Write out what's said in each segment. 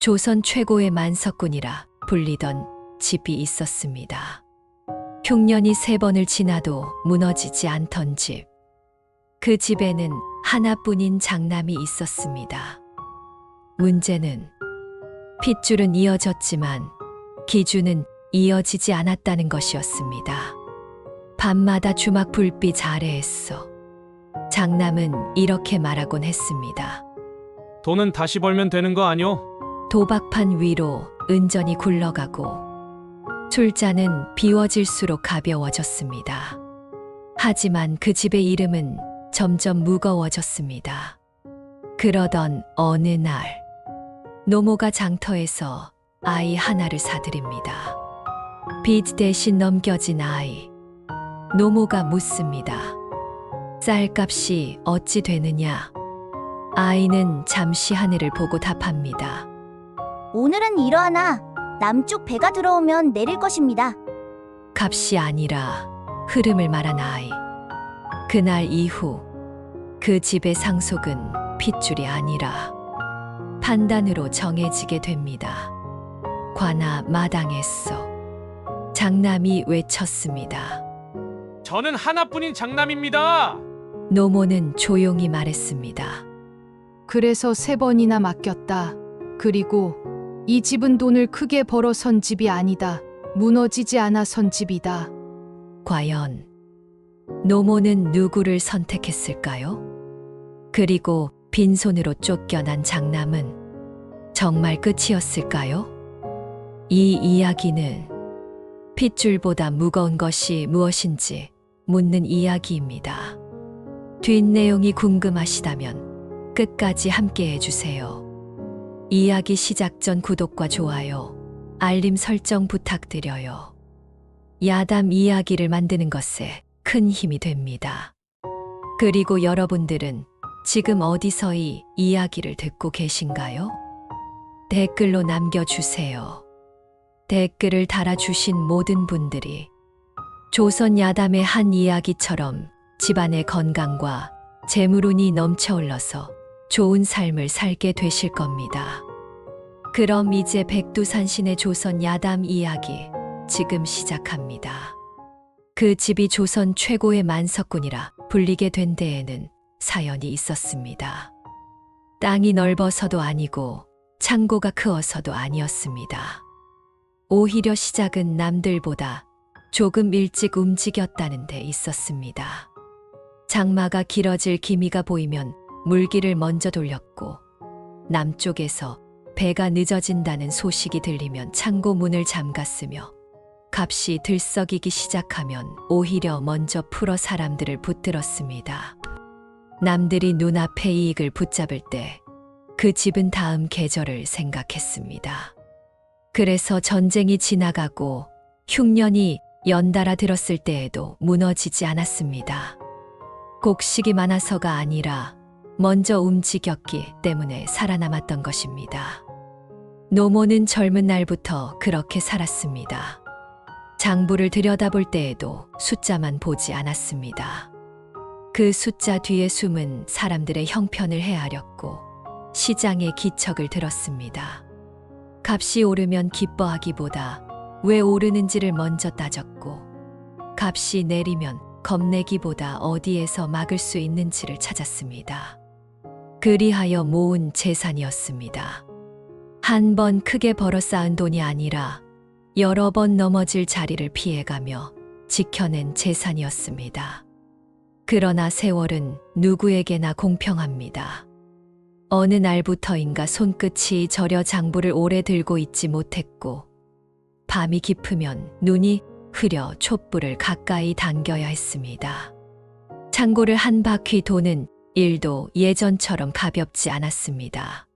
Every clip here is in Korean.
조선 최고의 만석군이라 불리던 집이 있었습니다. 흉년이 3번을 지나도 무너지지 않던 집. 그 집에는 하나뿐인 장남이 있었습니다. 문제는 핏줄은 이어졌지만 기준은 이어지지 않았다는 것이었습니다. 밤마다 주막 불빛 아래에서 장남은 이렇게 말하곤 했습니다. 돈은 다시 벌면 되는 거 아뇨? 도박판 위로 은전이 굴러가고 술잔은 비워질수록 가벼워졌습니다. 하지만 그 집의 이름은 점점 무거워졌습니다. 그러던 어느 날 노모가 장터에서 아이 하나를 사들입니다. 빚 대신 넘겨진 아이. 노모가 묻습니다. 쌀값이 어찌 되느냐? 아이는 잠시 하늘을 보고 답합니다. 오늘은 이러하나 남쪽 배가 들어오면 내릴 것입니다. 값이 아니라 흐름을 말한 아이. 그날 이후 그 집의 상속은 핏줄이 아니라 판단으로 정해지게 됩니다. 관아 마당에서 장남이 외쳤습니다. 저는 하나뿐인 장남입니다. 노모는 조용히 말했습니다. 그래서 3번이나 맡겼다. 그리고 이 집은 돈을 크게 벌어 선 집이 아니다. 무너지지 않아 선 집이다. 과연 노모는 누구를 선택했을까요? 그리고 빈손으로 쫓겨난 장남은 정말 끝이었을까요? 이 이야기는 핏줄보다 무거운 것이 무엇인지 묻는 이야기입니다. 뒷내용이 궁금하시다면 끝까지 함께 해주세요. 이야기 시작 전 구독과 좋아요, 알림 설정 부탁드려요. 야담 이야기를 만드는 것에 큰 힘이 됩니다. 그리고 여러분들은 지금 어디서 이 이야기를 듣고 계신가요? 댓글로 남겨주세요. 댓글을 달아주신 모든 분들이 조선 야담의 한 이야기처럼 집안의 건강과 재물운이 넘쳐흘러서 좋은 삶을 살게 되실 겁니다. 그럼 이제 백두산신의 조선 야담 이야기 지금 시작합니다. 그 집이 조선 최고의 만석군이라 불리게 된 데에는 사연이 있었습니다. 땅이 넓어서도 아니고 창고가 크어서도 아니었습니다. 오히려 시작은 남들보다 조금 일찍 움직였다는 데 있었습니다. 장마가 길어질 기미가 보이면 물기를 먼저 돌렸고 남쪽에서 배가 늦어진다는 소식이 들리면 창고 문을 잠갔으며 값이 들썩이기 시작하면 오히려 먼저 풀어 사람들을 붙들었습니다. 남들이 눈앞의 이익을 붙잡을 때 그 집은 다음 계절을 생각했습니다. 그래서 전쟁이 지나가고 흉년이 연달아 들었을 때에도 무너지지 않았습니다. 곡식이 많아서가 아니라 먼저 움직였기 때문에 살아남았던 것입니다. 노모는 젊은 날부터 그렇게 살았습니다. 장부를 들여다볼 때에도 숫자만 보지 않았습니다. 그 숫자 뒤에 숨은 사람들의 형편을 헤아렸고 시장의 기척을 들었습니다. 값이 오르면 기뻐하기보다 왜 오르는지를 먼저 따졌고 값이 내리면 겁내기보다 어디에서 막을 수 있는지를 찾았습니다. 그리하여 모은 재산이었습니다. 한 번 크게 벌어 쌓은 돈이 아니라 여러 번 넘어질 자리를 피해가며 지켜낸 재산이었습니다. 그러나 세월은 누구에게나 공평합니다. 어느 날부터인가 손끝이 저려 장부를 오래 들고 있지 못했고 밤이 깊으면 눈이 흐려 촛불을 가까이 당겨야 했습니다. 창고를 한 바퀴 도는 일도 예전처럼 가볍지 않았습니다.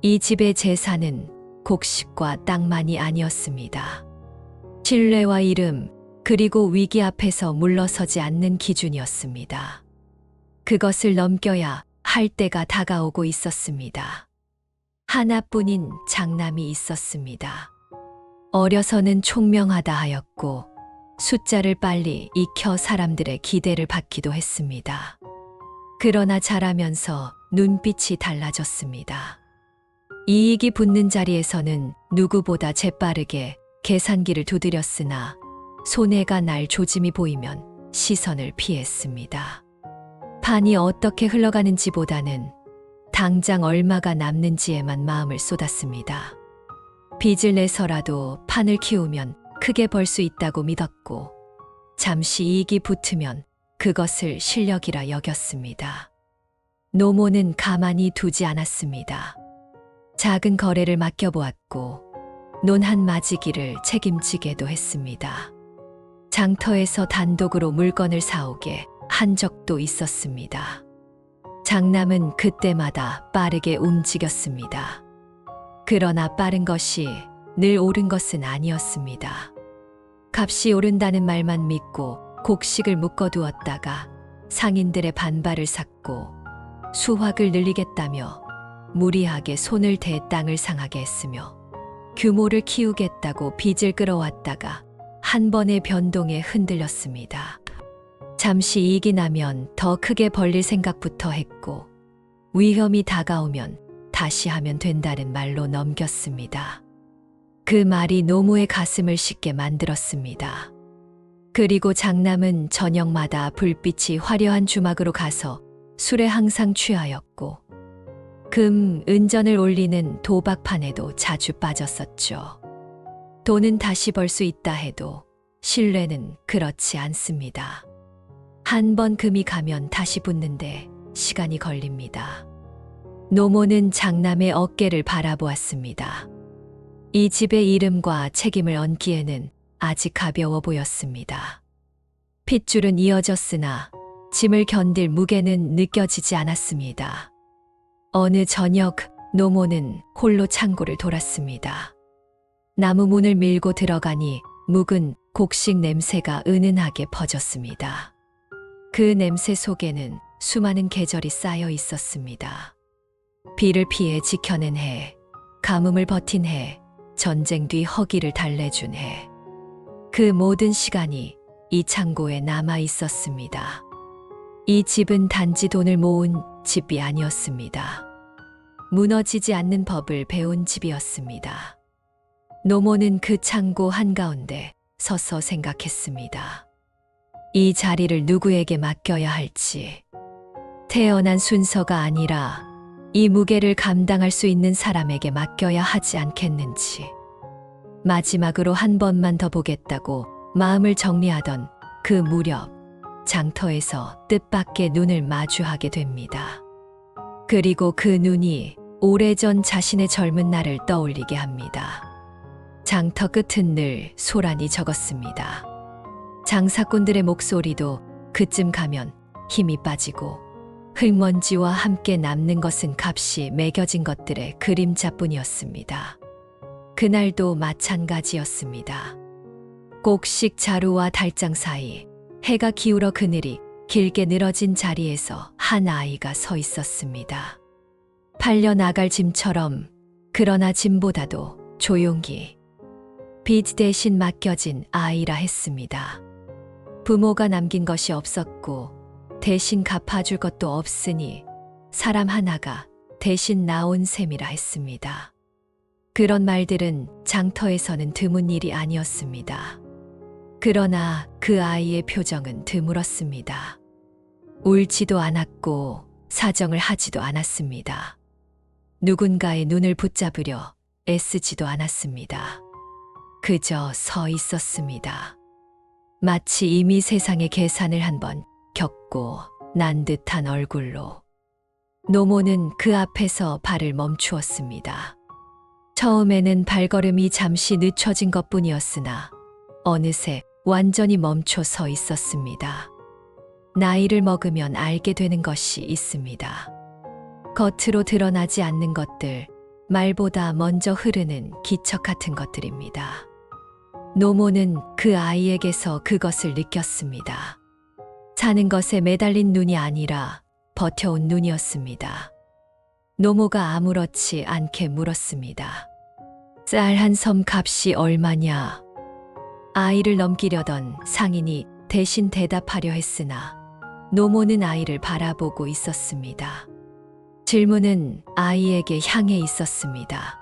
이 집의 재산은 곡식과 땅만이 아니었습니다. 신뢰와 이름, 그리고 위기 앞에서 물러서지 않는 기준이었습니다. 그것을 넘겨야 할 때가 다가오고 있었습니다. 하나뿐인 장남이 있었습니다. 어려서는 총명하다 하였고 숫자를 빨리 익혀 사람들의 기대를 받기도 했습니다. 그러나 자라면서 눈빛이 달라졌습니다. 이익이 붙는 자리에서는 누구보다 재빠르게 계산기를 두드렸으나 손해가 날 조짐이 보이면 시선을 피했습니다. 판이 어떻게 흘러가는지보다는 당장 얼마가 남는지에만 마음을 쏟았습니다. 빚을 내서라도 판을 키우면 크게 벌 수 있다고 믿었고 잠시 이익이 붙으면 그것을 실력이라 여겼습니다. 노모는 가만히 두지 않았습니다. 작은 거래를 맡겨보았고 논 한 마지기를 책임지게도 했습니다. 장터에서 단독으로 물건을 사오게 한 적도 있었습니다. 장남은 그때마다 빠르게 움직였습니다. 그러나 빠른 것이 늘 옳은 것은 아니었습니다. 값이 오른다는 말만 믿고 곡식을 묶어두었다가 상인들의 반발을 샀고 수확을 늘리겠다며 무리하게 손을 대 땅을 상하게 했으며 규모를 키우겠다고 빚을 끌어왔다가 한 번의 변동에 흔들렸습니다. 잠시 이익이 나면 더 크게 벌릴 생각부터 했고 위험이 다가오면 다시 하면 된다는 말로 넘겼습니다. 그 말이 노모의 가슴을 씻게 만들었습니다. 그리고 장남은 저녁마다 불빛이 화려한 주막으로 가서 술에 항상 취하였고 금, 은전을 올리는 도박판에도 자주 빠졌었죠. 돈은 다시 벌 수 있다 해도 신뢰는 그렇지 않습니다. 한 번 금이 가면 다시 붙는데 시간이 걸립니다. 노모는 장남의 어깨를 바라보았습니다. 이 집의 이름과 책임을 얹기에는 아직 가벼워 보였습니다. 핏줄은 이어졌으나 짐을 견딜 무게는 느껴지지 않았습니다. 어느 저녁 노모는 홀로 창고를 돌았습니다. 나무 문을 밀고 들어가니 묵은 곡식 냄새가 은은하게 퍼졌습니다. 그 냄새 속에는 수많은 계절이 쌓여 있었습니다. 비를 피해 지켜낸 해, 가뭄을 버틴 해, 전쟁 뒤 허기를 달래준 해. 그 모든 시간이 이 창고에 남아 있었습니다. 이 집은 단지 돈을 모은 집이 아니었습니다. 무너지지 않는 법을 배운 집이었습니다. 노모는 그 창고 한가운데 서서 생각했습니다. 이 자리를 누구에게 맡겨야 할지, 태어난 순서가 아니라 이 무게를 감당할 수 있는 사람에게 맡겨야 하지 않겠는지. 마지막으로 한 번만 더 보겠다고 마음을 정리하던 그 무렵 장터에서 뜻밖의 눈을 마주하게 됩니다. 그리고 그 눈이 오래전 자신의 젊은 날을 떠올리게 합니다. 장터 끝은 늘 소란이 적었습니다. 장사꾼들의 목소리도 그쯤 가면 힘이 빠지고 흙먼지와 함께 남는 것은 값이 매겨진 것들의 그림자뿐이었습니다. 그날도 마찬가지였습니다. 곡식 자루와 달장 사이 해가 기울어 그늘이 길게 늘어진 자리에서 한 아이가 서 있었습니다. 팔려 나갈 짐처럼, 그러나 짐보다도 조용히 빚 대신 맡겨진 아이라 했습니다. 부모가 남긴 것이 없었고 대신 갚아줄 것도 없으니 사람 하나가 대신 나온 셈이라 했습니다. 그런 말들은 장터에서는 드문 일이 아니었습니다. 그러나 그 아이의 표정은 드물었습니다. 울지도 않았고 사정을 하지도 않았습니다. 누군가의 눈을 붙잡으려 애쓰지도 않았습니다. 그저 서 있었습니다. 마치 이미 세상의 계산을 한번 겪고 난 듯한 얼굴로. 노모는 그 앞에서 발을 멈추었습니다. 처음에는 발걸음이 잠시 늦춰진 것뿐이었으나 어느새 완전히 멈춰 서 있었습니다. 나이를 먹으면 알게 되는 것이 있습니다. 겉으로 드러나지 않는 것들, 말보다 먼저 흐르는 기척 같은 것들입니다. 노모는 그 아이에게서 그것을 느꼈습니다. 사는 것에 매달린 눈이 아니라 버텨온 눈이었습니다. 노모가 아무렇지 않게 물었습니다. 쌀 한 섬 값이 얼마냐? 아이를 넘기려던 상인이 대신 대답하려 했으나 노모는 아이를 바라보고 있었습니다. 질문은 아이에게 향해 있었습니다.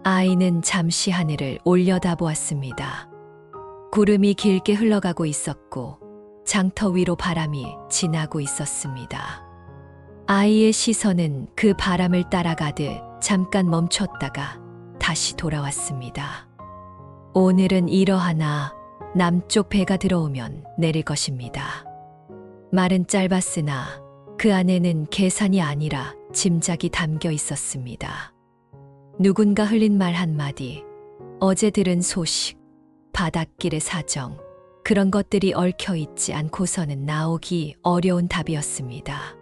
아이는 잠시 하늘을 올려다보았습니다. 구름이 길게 흘러가고 있었고 장터 위로 바람이 지나고 있었습니다. 아이의 시선은 그 바람을 따라가듯 잠깐 멈췄다가 다시 돌아왔습니다. 오늘은 이러하나 남쪽 배가 들어오면 내릴 것입니다. 말은 짧았으나 그 안에는 계산이 아니라 짐작이 담겨 있었습니다. 누군가 흘린 말 한마디, 어제 들은 소식, 바닷길의 사정, 그런 것들이 얽혀 있지 않고서는 나오기 어려운 답이었습니다.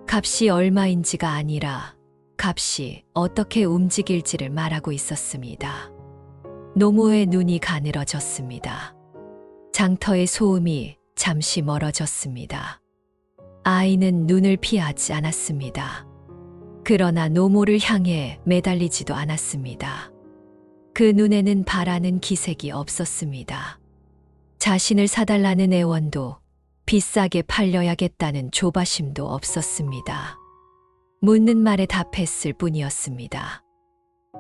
값이 얼마인지가 아니라 값이 어떻게 움직일지를 말하고 있었습니다. 노모의 눈이 가늘어졌습니다. 장터의 소음이 잠시 멀어졌습니다. 아이는 눈을 피하지 않았습니다. 그러나 노모를 향해 매달리지도 않았습니다. 그 눈에는 바라는 기색이 없었습니다. 자신을 사달라는 애원도 비싸게 팔려야겠다는 조바심도 없었습니다. 묻는 말에 답했을 뿐이었습니다.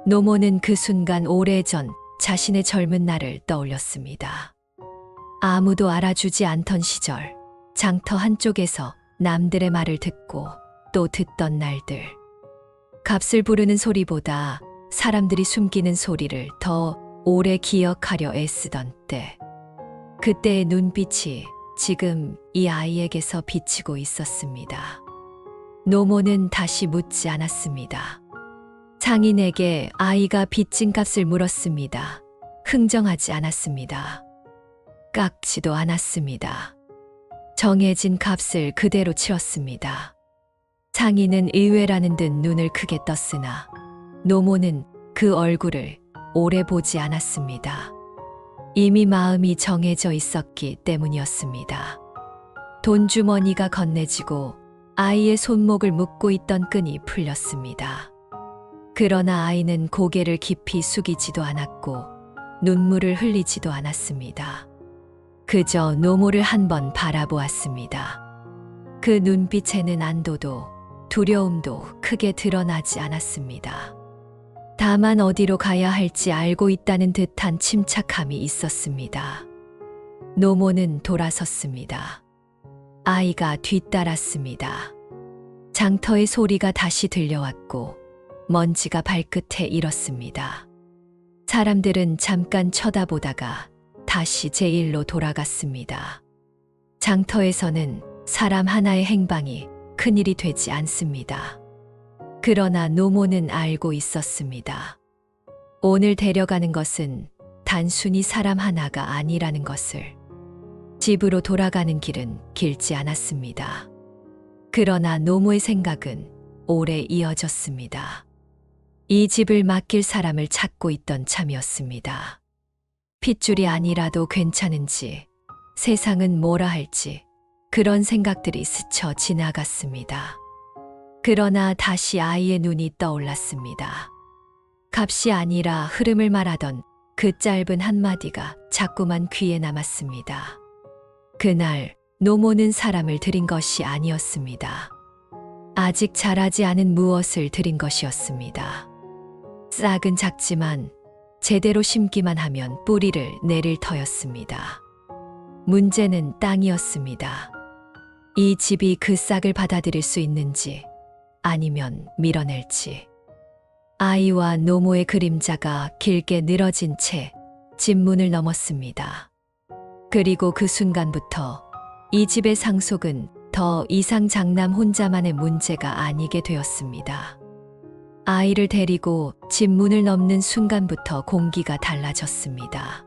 노모는 그 순간 오래전 자신의 젊은 날을 떠올렸습니다. 아무도 알아주지 않던 시절, 장터 한쪽에서 남들의 말을 듣고 또 듣던 날들. 값을 부르는 소리보다 사람들이 숨기는 소리를 더 오래 기억하려 애쓰던 때. 그때의 눈빛이 지금 이 아이에게서 비치고 있었습니다. 노모는 다시 묻지 않았습니다. 장인에게 아이가 빚진 값을 물었습니다. 흥정하지 않았습니다. 깎지도 않았습니다. 정해진 값을 그대로 치렀습니다. 장인은 의외라는 듯 눈을 크게 떴으나 노모는 그 얼굴을 오래 보지 않았습니다. 이미 마음이 정해져 있었기 때문이었습니다. 돈주머니가 건네지고 아이의 손목을 묶고 있던 끈이 풀렸습니다. 그러나 아이는 고개를 깊이 숙이지도 않았고 눈물을 흘리지도 않았습니다. 그저 노모를 한번 바라보았습니다. 그 눈빛에는 안도도 두려움도 크게 드러나지 않았습니다. 다만 어디로 가야 할지 알고 있다는 듯한 침착함이 있었습니다. 노모는 돌아섰습니다. 아이가 뒤따랐습니다. 장터의 소리가 다시 들려왔고 먼지가 발끝에 일었습니다. 사람들은 잠깐 쳐다보다가 다시 제1로 돌아갔습니다. 장터에서는 사람 하나의 행방이 큰일이 되지 않습니다. 그러나 노모는 알고 있었습니다. 오늘 데려가는 것은 단순히 사람 하나가 아니라는 것을. 집으로 돌아가는 길은 길지 않았습니다. 그러나 노모의 생각은 오래 이어졌습니다. 이 집을 맡길 사람을 찾고 있던 참이었습니다. 핏줄이 아니라도 괜찮은지, 세상은 뭐라 할지 그런 생각들이 스쳐 지나갔습니다. 그러나 다시 아이의 눈이 떠올랐습니다. 값이 아니라 흐름을 말하던 그 짧은 한마디가 자꾸만 귀에 남았습니다. 그날 노모는 사람을 들인 것이 아니었습니다. 아직 자라지 않은 무엇을 들인 것이었습니다. 싹은 작지만 제대로 심기만 하면 뿌리를 내릴 터였습니다. 문제는 땅이었습니다. 이 집이 그 싹을 받아들일 수 있는지 아니면 밀어낼지. 아이와 노모의 그림자가 길게 늘어진 채 집 문을 넘었습니다. 그리고 그 순간부터 이 집의 상속은 더 이상 장남 혼자만의 문제가 아니게 되었습니다. 아이를 데리고 집 문을 넘는 순간부터 공기가 달라졌습니다.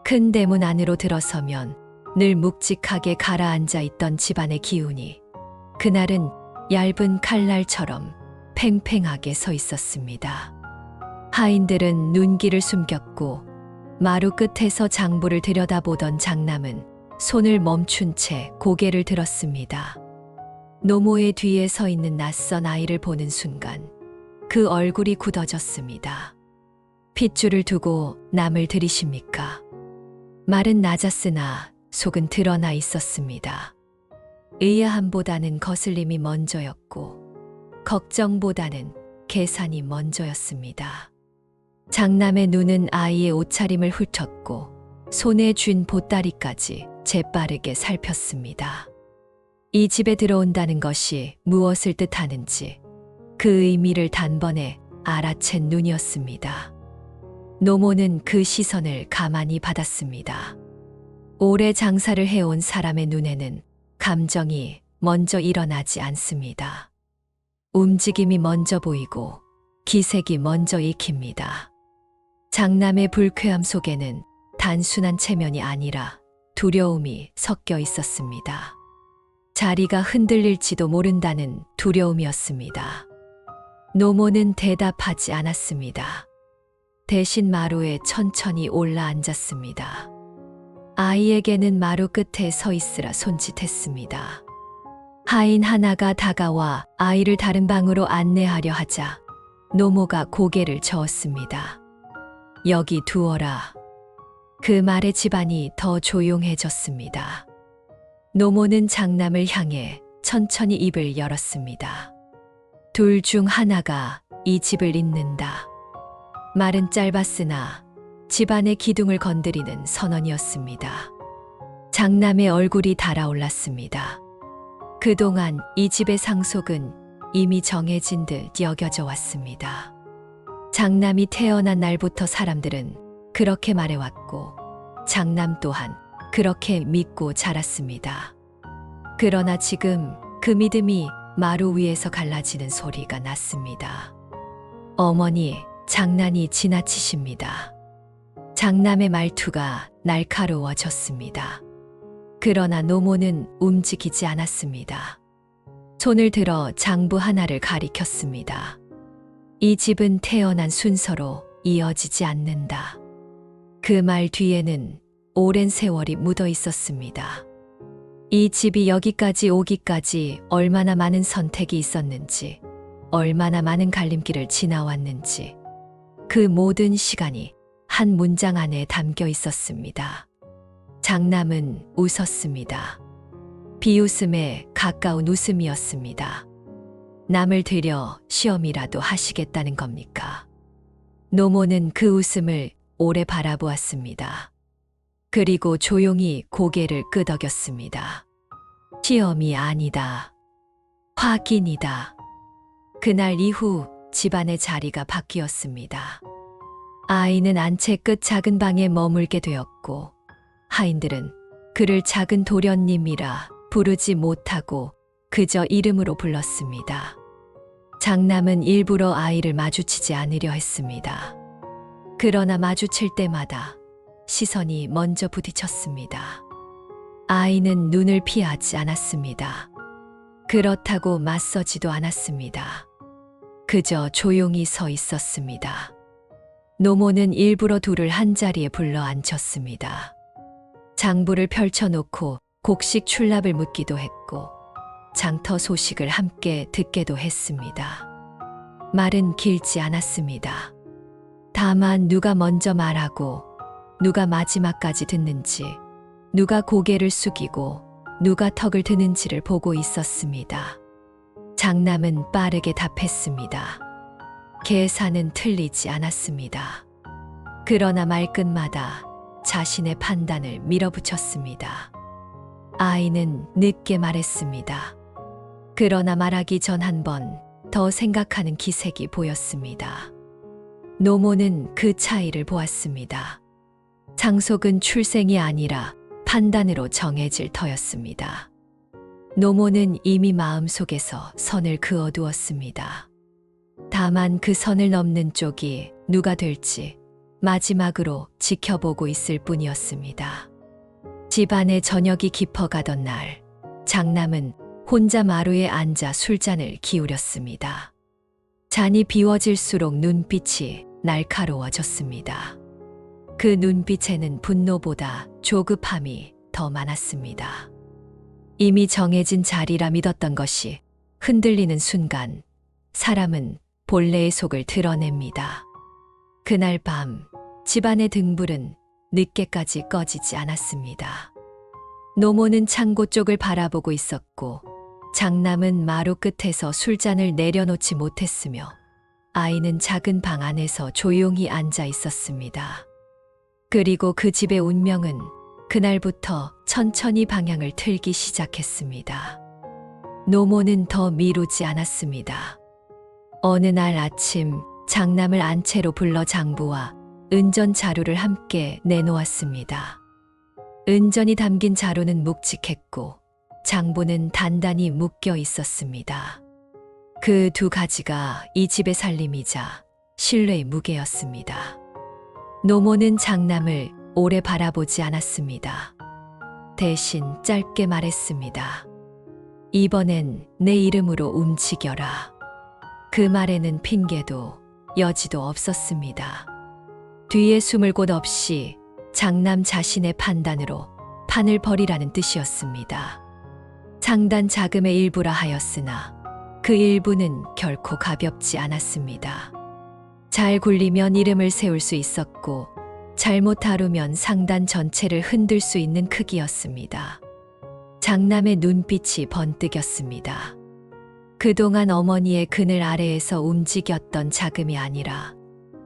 큰 대문 안으로 들어서면 늘 묵직하게 가라앉아 있던 집안의 기운이 그날은 얇은 칼날처럼 팽팽하게 서 있었습니다. 하인들은 눈길을 숨겼고 마루 끝에서 장부를 들여다보던 장남은 손을 멈춘 채 고개를 들었습니다. 노모의 뒤에 서 있는 낯선 아이를 보는 순간 그 얼굴이 굳어졌습니다. 핏줄을 두고 남을 들이십니까? 말은 낮았으나 속은 드러나 있었습니다. 의아함보다는 거슬림이 먼저였고 걱정보다는 계산이 먼저였습니다. 장남의 눈은 아이의 옷차림을 훑었고 손에 쥔 보따리까지 재빠르게 살폈습니다. 이 집에 들어온다는 것이 무엇을 뜻하는지 그 의미를 단번에 알아챈 눈이었습니다. 노모는 그 시선을 가만히 받았습니다. 오래 장사를 해온 사람의 눈에는 감정이 먼저 일어나지 않습니다. 움직임이 먼저 보이고 기색이 먼저 익힙니다. 장남의 불쾌함 속에는 단순한 체면이 아니라 두려움이 섞여 있었습니다. 자리가 흔들릴지도 모른다는 두려움이었습니다. 노모는 대답하지 않았습니다. 대신 마루에 천천히 올라앉았습니다. 아이에게는 마루 끝에 서 있으라 손짓했습니다. 하인 하나가 다가와 아이를 다른 방으로 안내하려 하자 노모가 고개를 저었습니다. 여기 두어라. 그 말에 집안이 더 조용해졌습니다. 노모는 장남을 향해 천천히 입을 열었습니다. 둘 중 하나가 이 집을 잇는다. 말은 짧았으나 집안의 기둥을 건드리는 선언이었습니다. 장남의 얼굴이 달아올랐습니다. 그동안 이 집의 상속은 이미 정해진 듯 여겨져 왔습니다. 장남이 태어난 날부터 사람들은 그렇게 말해왔고 장남 또한 그렇게 믿고 자랐습니다. 그러나 지금 그 믿음이 마루 위에서 갈라지는 소리가 났습니다. 어머니, 장난이 지나치십니다. 장남의 말투가 날카로워졌습니다. 그러나 노모는 움직이지 않았습니다. 손을 들어 장부 하나를 가리켰습니다. 이 집은 태어난 순서로 이어지지 않는다. 그 말 뒤에는 오랜 세월이 묻어 있었습니다. 이 집이 여기까지 오기까지 얼마나 많은 선택이 있었는지, 얼마나 많은 갈림길을 지나왔는지, 그 모든 시간이 한 문장 안에 담겨 있었습니다. 장남은 웃었습니다. 비웃음에 가까운 웃음이었습니다. 남을 들여 시험이라도 하시겠다는 겁니까? 노모는 그 웃음을 오래 바라보았습니다. 그리고 조용히 고개를 끄덕였습니다. 시험이 아니다. 확인이다. 그날 이후 집안의 자리가 바뀌었습니다. 아이는 안채 끝 작은 방에 머물게 되었고 하인들은 그를 작은 도련님이라 부르지 못하고 그저 이름으로 불렀습니다. 장남은 일부러 아이를 마주치지 않으려 했습니다. 그러나 마주칠 때마다 시선이 먼저 부딪혔습니다. 아이는 눈을 피하지 않았습니다. 그렇다고 맞서지도 않았습니다. 그저 조용히 서 있었습니다. 노모는 일부러 둘을 한자리에 불러 앉혔습니다. 장부를 펼쳐놓고 곡식 출납을 묻기도 했고 장터 소식을 함께 듣게도 했습니다. 말은 길지 않았습니다. 다만 누가 먼저 말하고 누가 마지막까지 듣는지, 누가 고개를 숙이고 누가 턱을 드는지를 보고 있었습니다. 장남은 빠르게 답했습니다. 계산은 틀리지 않았습니다. 그러나 말끝마다 자신의 판단을 밀어붙였습니다. 아이는 늦게 말했습니다. 그러나 말하기 전 한 번 더 생각하는 기색이 보였습니다. 노모는 그 차이를 보았습니다. 상속은 출생이 아니라 판단으로 정해질 터였습니다. 노모는 이미 마음속에서 선을 그어두었습니다. 다만 그 선을 넘는 쪽이 누가 될지 마지막으로 지켜보고 있을 뿐이었습니다. 집안의 저녁이 깊어가던 날, 장남은 혼자 마루에 앉아 술잔을 기울였습니다. 잔이 비워질수록 눈빛이 날카로워졌습니다. 그 눈빛에는 분노보다 조급함이 더 많았습니다. 이미 정해진 자리라 믿었던 것이 흔들리는 순간 사람은 본래의 속을 드러냅니다. 그날 밤 집안의 등불은 늦게까지 꺼지지 않았습니다. 노모는 창고 쪽을 바라보고 있었고 장남은 마루 끝에서 술잔을 내려놓지 못했으며 아이는 작은 방 안에서 조용히 앉아 있었습니다. 그리고 그 집의 운명은 그날부터 천천히 방향을 틀기 시작했습니다. 노모는 더 미루지 않았습니다. 어느 날 아침 장남을 안채로 불러 장부와 은전 자료를 함께 내놓았습니다. 은전이 담긴 자료는 묵직했고 장부는 단단히 묶여 있었습니다. 그 두 가지가 이 집의 살림이자 신뢰의 무게였습니다. 노모는 장남을 오래 바라보지 않았습니다. 대신 짧게 말했습니다. 이번엔 내 이름으로 움직여라. 그 말에는 핑계도 여지도 없었습니다. 뒤에 숨을 곳 없이 장남 자신의 판단으로 판을 벌이라는 뜻이었습니다. 상단 자금의 일부라 하였으나 그 일부는 결코 가볍지 않았습니다. 잘 굴리면 이름을 세울 수 있었고 잘못 다루면 상단 전체를 흔들 수 있는 크기였습니다. 장남의 눈빛이 번뜩였습니다. 그동안 어머니의 그늘 아래에서 움직였던 자금이 아니라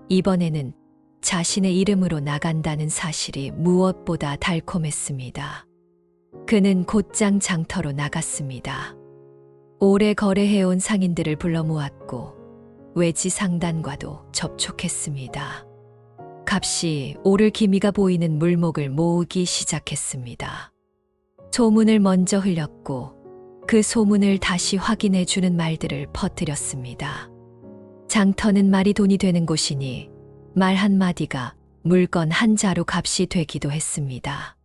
이번에는 자신의 이름으로 나간다는 사실이 무엇보다 달콤했습니다. 그는 곧장 장터로 나갔습니다. 오래 거래해온 상인들을 불러 모았고 외지 상단과도 접촉했습니다. 값이 오를 기미가 보이는 물목을 모으기 시작했습니다. 소문을 먼저 흘렸고 그 소문을 다시 확인해 주는 말들을 퍼뜨렸습니다. 장터는 말이 돈이 되는 곳이니 말 한마디가 물건 한 자루 값이 되기도 했습니다.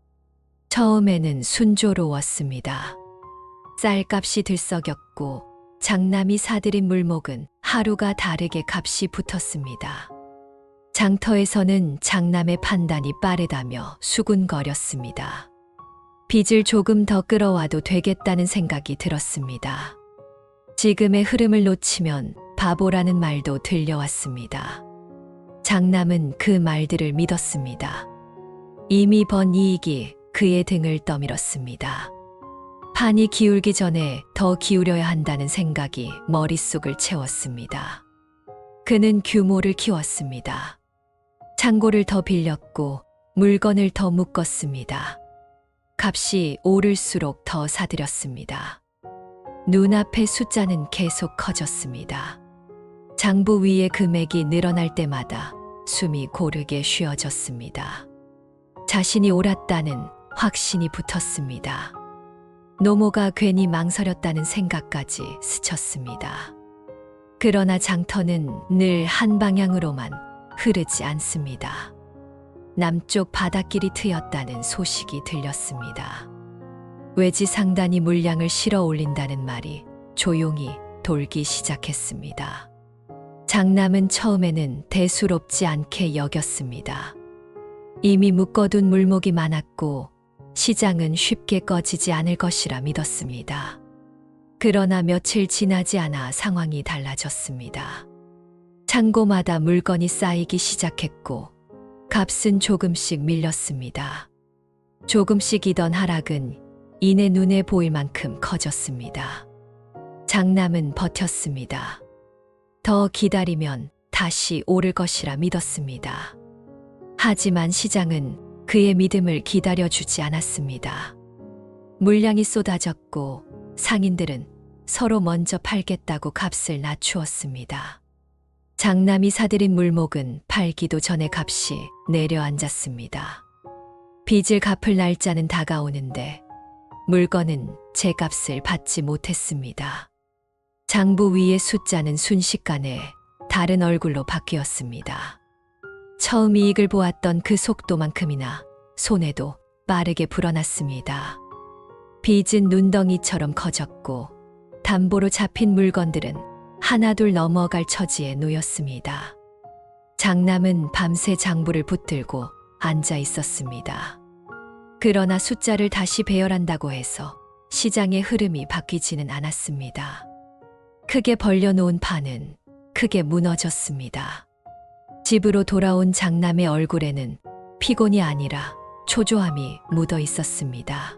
처음에는 순조로웠습니다. 쌀값이 들썩였고 장남이 사들인 물목은 하루가 다르게 값이 붙었습니다. 장터에서는 장남의 판단이 빠르다며 수군거렸습니다. 빚을 조금 더 끌어와도 되겠다는 생각이 들었습니다. 지금의 흐름을 놓치면 바보라는 말도 들려왔습니다. 장남은 그 말들을 믿었습니다. 이미 번 이익이 그의 등을 떠밀었습니다. 판이 기울기 전에 더 기울여야 한다는 생각이 머릿속을 채웠습니다. 그는 규모를 키웠습니다. 창고를 더 빌렸고 물건을 더 묶었습니다. 값이 오를수록 더 사들였습니다. 눈앞의 숫자는 계속 커졌습니다. 장부 위의 금액이 늘어날 때마다 숨이 고르게 쉬어졌습니다. 자신이 옳았다는 확신이 붙었습니다. 노모가 괜히 망설였다는 생각까지 스쳤습니다. 그러나 장터는 늘 한 방향으로만 흐르지 않습니다. 남쪽 바닷길이 트였다는 소식이 들렸습니다. 외지 상단이 물량을 실어 올린다는 말이 조용히 돌기 시작했습니다. 장남은 처음에는 대수롭지 않게 여겼습니다. 이미 묶어둔 물목이 많았고 시장은 쉽게 꺼지지 않을 것이라 믿었습니다. 그러나 며칠 지나지 않아 상황이 달라졌습니다. 창고마다 물건이 쌓이기 시작했고 값은 조금씩 밀렸습니다. 조금씩이던 하락은 이내 눈에 보일 만큼 커졌습니다. 장남은 버텼습니다. 더 기다리면 다시 오를 것이라 믿었습니다. 하지만 시장은 그의 믿음을 기다려주지 않았습니다. 물량이 쏟아졌고 상인들은 서로 먼저 팔겠다고 값을 낮추었습니다. 장남이 사들인 물목은 팔기도 전에 값이 내려앉았습니다. 빚을 갚을 날짜는 다가오는데 물건은 제 값을 받지 못했습니다. 장부 위의 숫자는 순식간에 다른 얼굴로 바뀌었습니다. 처음 이익을 보았던 그 속도만큼이나 손에도 빠르게 불어났습니다. 빚은 눈덩이처럼 커졌고 담보로 잡힌 물건들은 하나둘 넘어갈 처지에 놓였습니다. 장남은 밤새 장부를 붙들고 앉아 있었습니다. 그러나 숫자를 다시 배열한다고 해서 시장의 흐름이 바뀌지는 않았습니다. 크게 벌려놓은 판은 크게 무너졌습니다. 집으로 돌아온 장남의 얼굴에는 피곤이 아니라 초조함이 묻어 있었습니다.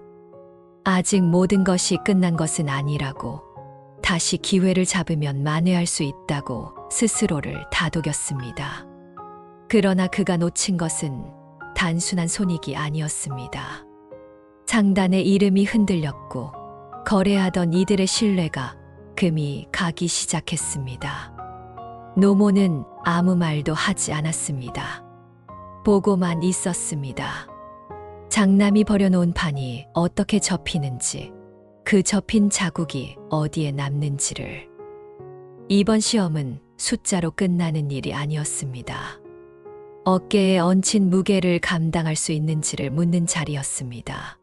아직 모든 것이 끝난 것은 아니라고, 다시 기회를 잡으면 만회할 수 있다고 스스로를 다독였습니다. 그러나 그가 놓친 것은 단순한 손익이 아니었습니다. 장단의 이름이 흔들렸고 거래하던 이들의 신뢰가 금이 가기 시작했습니다. 노모는 아무 말도 하지 않았습니다. 보고만 있었습니다. 장남이 버려놓은 판이 어떻게 접히는지, 그 접힌 자국이 어디에 남는지를. 이번 시험은 숫자로 끝나는 일이 아니었습니다. 어깨에 얹힌 무게를 감당할 수 있는지를 묻는 자리였습니다.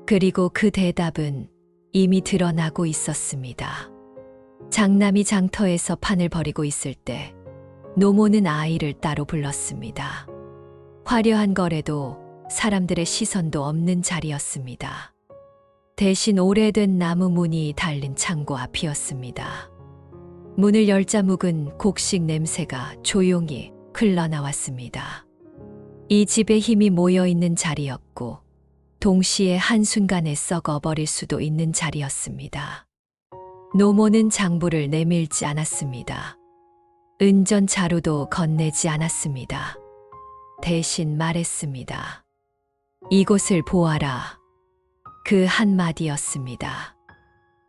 그리고 그 대답은 이미 드러나고 있었습니다. 장남이 장터에서 판을 벌이고 있을 때 노모는 아이를 따로 불렀습니다. 화려한 거래도 사람들의 시선도 없는 자리였습니다. 대신 오래된 나무 문이 달린 창고 앞이었습니다. 문을 열자 묵은 곡식 냄새가 조용히 흘러나왔습니다. 이 집에 힘이 모여있는 자리였고 동시에 한순간에 썩어버릴 수도 있는 자리였습니다. 노모는 장부를 내밀지 않았습니다. 은전 자루도 건네지 않았습니다. 대신 말했습니다. 이곳을 보아라. 그 한마디였습니다.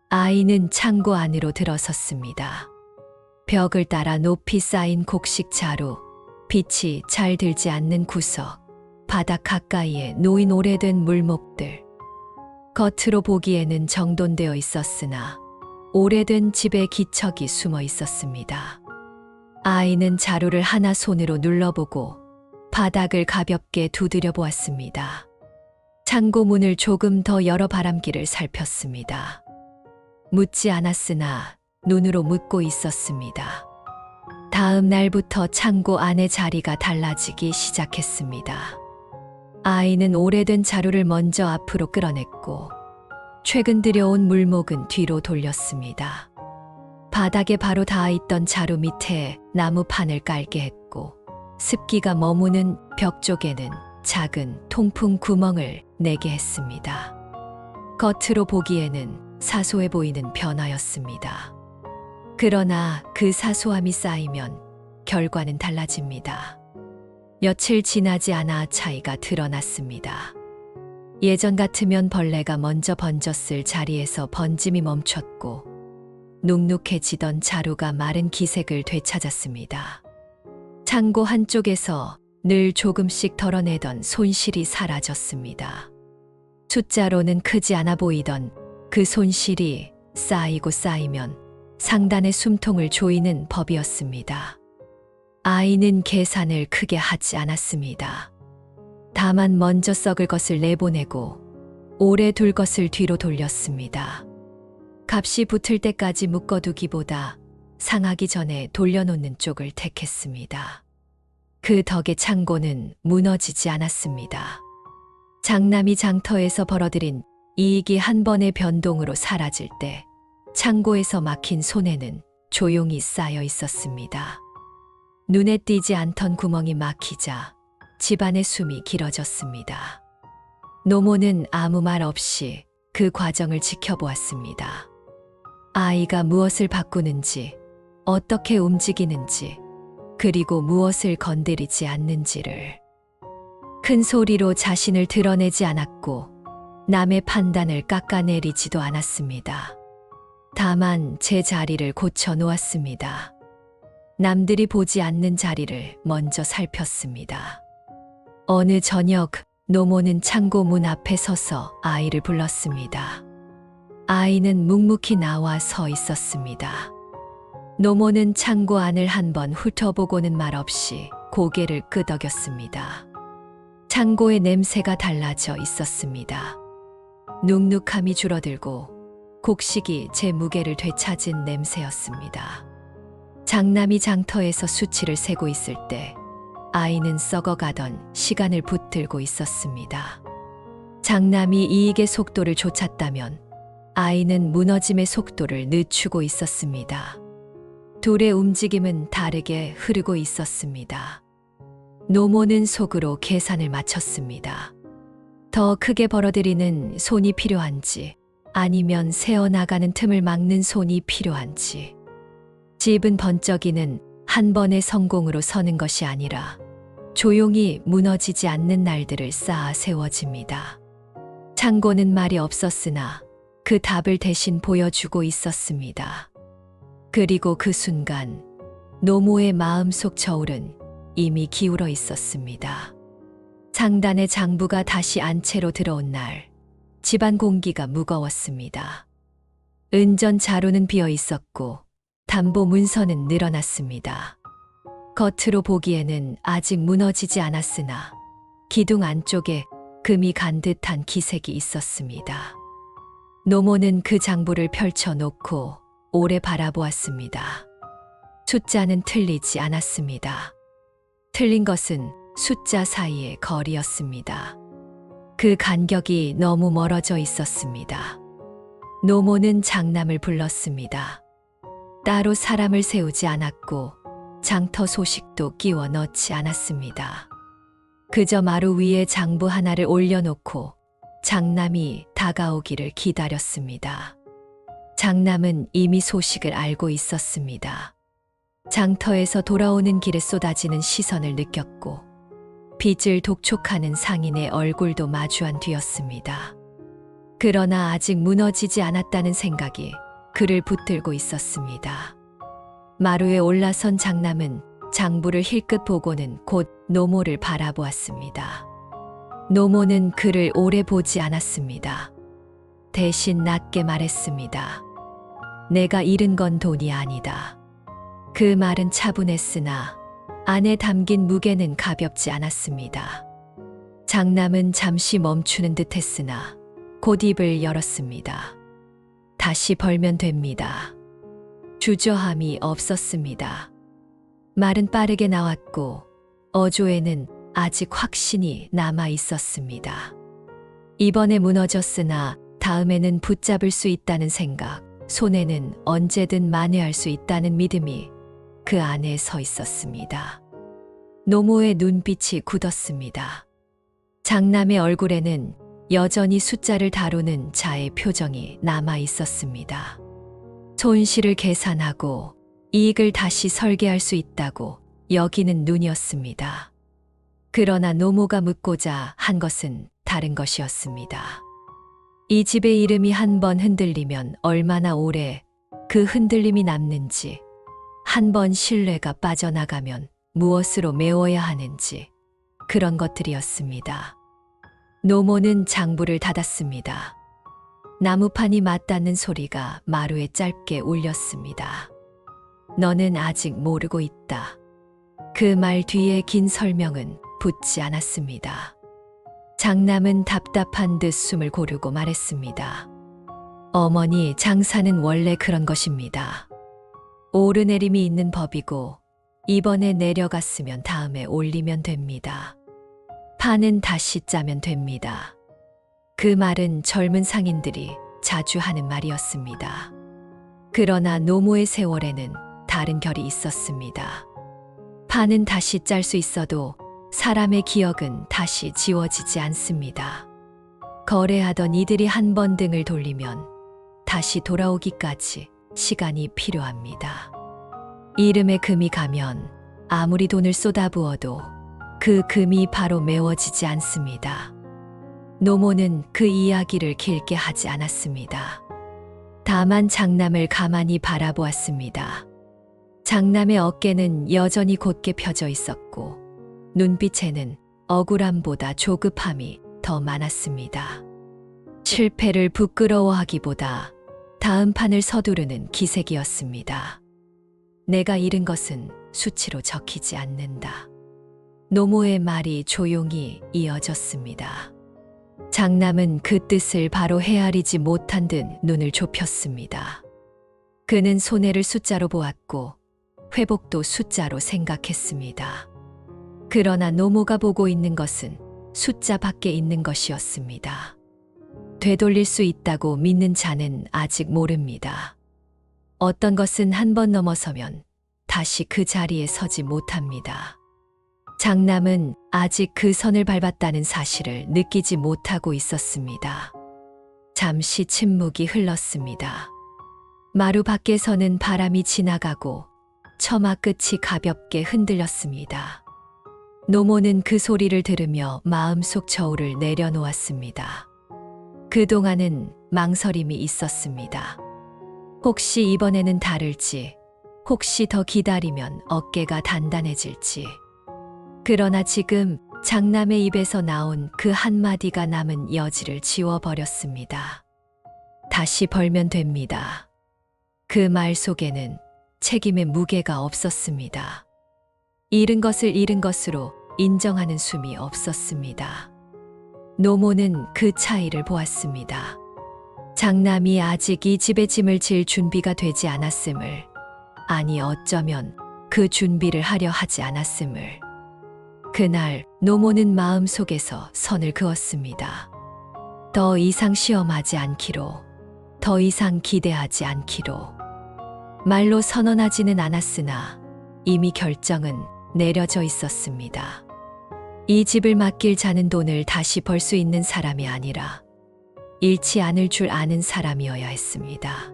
아이는 창고 안으로 들어섰습니다. 벽을 따라 높이 쌓인 곡식 자루, 빛이 잘 들지 않는 구석, 바닥 가까이에 놓인 오래된 물목들. 겉으로 보기에는 정돈되어 있었으나 오래된 집의 기척이 숨어 있었습니다. 아이는 자루를 하나 손으로 눌러보고 바닥을 가볍게 두드려 보았습니다. 창고 문을 조금 더 열어 바람길을 살폈습니다. 묻지 않았으나 눈으로 묻고 있었습니다. 다음 날부터 창고 안의 자리가 달라지기 시작했습니다. 아이는 오래된 자루를 먼저 앞으로 끌어냈고 최근 들여온 물목은 뒤로 돌렸습니다. 바닥에 바로 닿아있던 자루 밑에 나무판을 깔게 했고 습기가 머무는 벽 쪽에는 작은 통풍 구멍을 내게 했습니다. 겉으로 보기에는 사소해 보이는 변화였습니다. 그러나 그 사소함이 쌓이면 결과는 달라집니다. 며칠 지나지 않아 차이가 드러났습니다. 예전 같으면 벌레가 먼저 번졌을 자리에서 번짐이 멈췄고 눅눅해지던 자루가 마른 기색을 되찾았습니다. 창고 한쪽에서 늘 조금씩 덜어내던 손실이 사라졌습니다. 숫자로는 크지 않아 보이던 그 손실이 쌓이고 쌓이면 상단의 숨통을 조이는 법이었습니다. 아이는 계산을 크게 하지 않았습니다. 다만 먼저 썩을 것을 내보내고 오래 둘 것을 뒤로 돌렸습니다. 값이 붙을 때까지 묶어두기보다 상하기 전에 돌려놓는 쪽을 택했습니다. 그 덕에 창고는 무너지지 않았습니다. 장남이 장터에서 벌어들인 이익이 한 번의 변동으로 사라질 때 창고에서 막힌 손에는 조용히 쌓여 있었습니다. 눈에 띄지 않던 구멍이 막히자 집안의 숨이 길어졌습니다. 노모는 아무 말 없이 그 과정을 지켜보았습니다. 아이가 무엇을 바꾸는지, 어떻게 움직이는지, 그리고 무엇을 건드리지 않는지를. 큰 소리로 자신을 드러내지 않았고 남의 판단을 깎아내리지도 않았습니다. 다만 제 자리를 고쳐 놓았습니다. 남들이 보지 않는 자리를 먼저 살폈습니다. 어느 저녁 노모는 창고 문 앞에 서서 아이를 불렀습니다. 아이는 묵묵히 나와 서 있었습니다. 노모는 창고 안을 한번 훑어보고는 말없이 고개를 끄덕였습니다. 창고의 냄새가 달라져 있었습니다. 눅눅함이 줄어들고 곡식이 제 무게를 되찾은 냄새였습니다. 장남이 장터에서 수치를 세고 있을 때 아이는 썩어가던 시간을 붙들고 있었습니다. 장남이 이익의 속도를 좇았다면 아이는 무너짐의 속도를 늦추고 있었습니다. 둘의 움직임은 다르게 흐르고 있었습니다. 노모는 속으로 계산을 마쳤습니다. 더 크게 벌어들이는 손이 필요한지 아니면 새어나가는 틈을 막는 손이 필요한지. 집은 번쩍이는 한 번의 성공으로 서는 것이 아니라 조용히 무너지지 않는 날들을 쌓아 세워집니다. 창고는 말이 없었으나 그 답을 대신 보여주고 있었습니다. 그리고 그 순간 노모의 마음속 저울은 이미 기울어 있었습니다. 상단의 장부가 다시 안채로 들어온 날, 집안 공기가 무거웠습니다. 은전 자루는 비어 있었고 담보 문서는 늘어났습니다. 겉으로 보기에는 아직 무너지지 않았으나 기둥 안쪽에 금이 간 듯한 기색이 있었습니다. 노모는 그 장부를 펼쳐놓고 오래 바라보았습니다. 숫자는 틀리지 않았습니다. 틀린 것은 숫자 사이의 거리였습니다. 그 간격이 너무 멀어져 있었습니다. 노모는 장남을 불렀습니다. 따로 사람을 세우지 않았고 장터 소식도 끼워 넣지 않았습니다. 그저 마루 위에 장부 하나를 올려놓고 장남이 다가오기를 기다렸습니다. 장남은 이미 소식을 알고 있었습니다. 장터에서 돌아오는 길에 쏟아지는 시선을 느꼈고 빚을 독촉하는 상인의 얼굴도 마주한 뒤였습니다. 그러나 아직 무너지지 않았다는 생각이 그를 붙들고 있었습니다. 마루에 올라선 장남은 장부를 힐끗 보고는 곧 노모를 바라보았습니다. 노모는 그를 오래 보지 않았습니다. 대신 낮게 말했습니다. 내가 잃은 건 돈이 아니다. 그 말은 차분했으나 안에 담긴 무게는 가볍지 않았습니다. 장남은 잠시 멈추는 듯 했으나 곧 입을 열었습니다. 다시 벌면 됩니다. 주저함이 없었습니다. 말은 빠르게 나왔고 어조에는 아직 확신이 남아 있었습니다. 이번에 무너졌으나 다음에는 붙잡을 수 있다는 생각, 손에는 언제든 만회할 수 있다는 믿음이 그 안에 서 있었습니다. 노모의 눈빛이 굳었습니다. 장남의 얼굴에는 여전히 숫자를 다루는 자의 표정이 남아 있었습니다. 손실을 계산하고 이익을 다시 설계할 수 있다고 여기는 눈이었습니다. 그러나 노모가 묻고자 한 것은 다른 것이었습니다. 이 집의 이름이 한 번 흔들리면 얼마나 오래 그 흔들림이 남는지, 한 번 신뢰가 빠져나가면 무엇으로 메워야 하는지, 그런 것들이었습니다. 노모는 장부를 닫았습니다. 나무판이 맞닿는 소리가 마루에 짧게 울렸습니다. 너는 아직 모르고 있다. 그 말 뒤에 긴 설명은 붙지 않았습니다. 장남은 답답한 듯 숨을 고르고 말했습니다. 어머니, 장사는 원래 그런 것입니다. 오르내림이 있는 법이고 이번에 내려갔으면 다음에 올리면 됩니다. 판은 다시 짜면 됩니다. 그 말은 젊은 상인들이 자주 하는 말이었습니다. 그러나 노모의 세월에는 다른 결이 있었습니다. 판은 다시 짤 수 있어도 사람의 기억은 다시 지워지지 않습니다. 거래하던 이들이 한 번 등을 돌리면 다시 돌아오기까지 시간이 필요합니다. 이름에 금이 가면 아무리 돈을 쏟아부어도 그 금이 바로 메워지지 않습니다. 노모는 그 이야기를 길게 하지 않았습니다. 다만 장남을 가만히 바라보았습니다. 장남의 어깨는 여전히 곧게 펴져 있었고 눈빛에는 억울함보다 조급함이 더 많았습니다. 실패를 부끄러워하기보다 다음 판을 서두르는 기색이었습니다. 내가 잃은 것은 수치로 적히지 않는다. 노모의 말이 조용히 이어졌습니다. 장남은 그 뜻을 바로 헤아리지 못한 듯 눈을 좁혔습니다. 그는 손해를 숫자로 보았고 회복도 숫자로 생각했습니다. 그러나 노모가 보고 있는 것은 숫자 밖에 있는 것이었습니다. 되돌릴 수 있다고 믿는 자는 아직 모릅니다. 어떤 것은 한 번 넘어서면 다시 그 자리에 서지 못합니다. 장남은 아직 그 선을 밟았다는 사실을 느끼지 못하고 있었습니다. 잠시 침묵이 흘렀습니다. 마루 밖에서는 바람이 지나가고 처마 끝이 가볍게 흔들렸습니다. 노모는 그 소리를 들으며 마음속 저울을 내려놓았습니다. 그동안은 망설임이 있었습니다. 혹시 이번에는 다를지, 혹시 더 기다리면 어깨가 단단해질지. 그러나 지금 장남의 입에서 나온 그 한마디가 남은 여지를 지워버렸습니다. 다시 벌면 됩니다. 그 말 속에는 책임의 무게가 없었습니다. 잃은 것을 잃은 것으로 인정하는 숨이 없었습니다. 노모는 그 차이를 보았습니다. 장남이 아직 이 집의 짐을 질 준비가 되지 않았음을, 아니 어쩌면 그 준비를 하려 하지 않았음을. 그날 노모는 마음속에서 선을 그었습니다. 더 이상 시험하지 않기로, 더 이상 기대하지 않기로. 말로 선언하지는 않았으나 이미 결정은 내려져 있었습니다. 이 집을 맡길 자는 돈을 다시 벌 수 있는 사람이 아니라 잃지 않을 줄 아는 사람이어야 했습니다.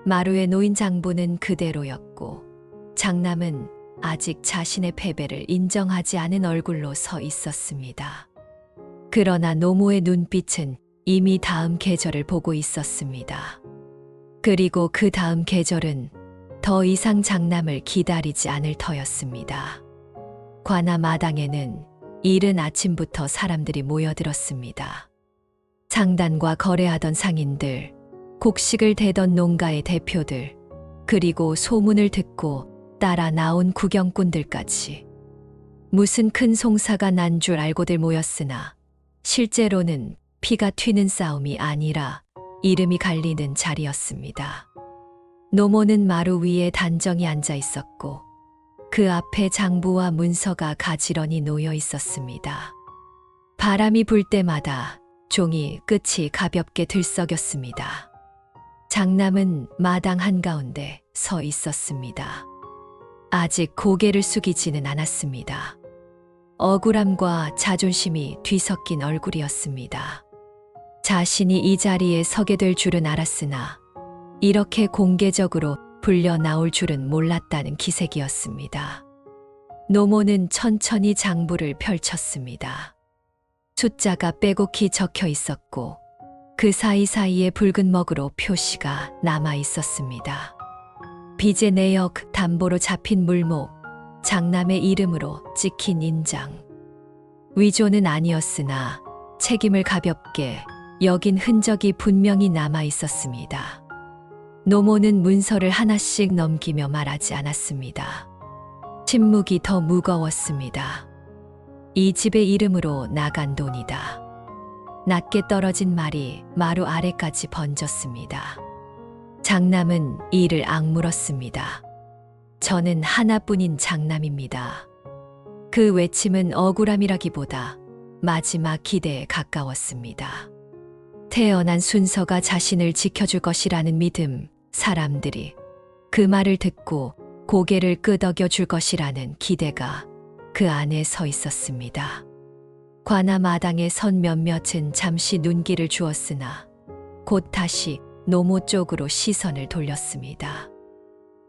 마루에 놓인 장부는 그대로였고 장남은 아직 자신의 패배를 인정하지 않은 얼굴로 서 있었습니다. 그러나 노모의 눈빛은 이미 다음 계절을 보고 있었습니다. 그리고 그 다음 계절은 더 이상 장남을 기다리지 않을 터였습니다. 관아 마당에는 이른 아침부터 사람들이 모여들었습니다. 상단과 거래하던 상인들, 곡식을 대던 농가의 대표들, 그리고 소문을 듣고 따라 나온 구경꾼들까지. 무슨 큰 송사가 난 줄 알고들 모였으나 실제로는 피가 튀는 싸움이 아니라 이름이 갈리는 자리였습니다. 노모는 마루 위에 단정히 앉아 있었고 그 앞에 장부와 문서가 가지런히 놓여 있었습니다. 바람이 불 때마다 종이 끝이 가볍게 들썩였습니다. 장남은 마당 한가운데 서 있었습니다. 아직 고개를 숙이지는 않았습니다. 억울함과 자존심이 뒤섞인 얼굴이었습니다. 자신이 이 자리에 서게 될 줄은 알았으나 이렇게 공개적으로 불려 나올 줄은 몰랐다는 기색이었습니다. 노모는 천천히 장부를 펼쳤습니다. 숫자가 빼곡히 적혀 있었고 그 사이사이에 붉은 먹으로 표시가 남아 있었습니다. 빚의 내역, 담보로 잡힌 물목, 장남의 이름으로 찍힌 인장. 위조는 아니었으나 책임을 가볍게 여긴 흔적이 분명히 남아 있었습니다. 노모는 문서를 하나씩 넘기며 말하지 않았습니다. 침묵이 더 무거웠습니다. 이 집의 이름으로 나간 돈이다. 낮게 떨어진 말이 마루 아래까지 번졌습니다. 장남은 이를 악물었습니다. 저는 하나뿐인 장남입니다. 그 외침은 억울함이라기보다 마지막 기대에 가까웠습니다. 태어난 순서가 자신을 지켜줄 것이라는 믿음, 사람들이 그 말을 듣고 고개를 끄덕여 줄 것이라는 기대가 그 안에 서 있었습니다. 관아 마당에 선 몇몇은 잠시 눈길을 주었으나 곧 다시 노모 쪽으로 시선을 돌렸습니다.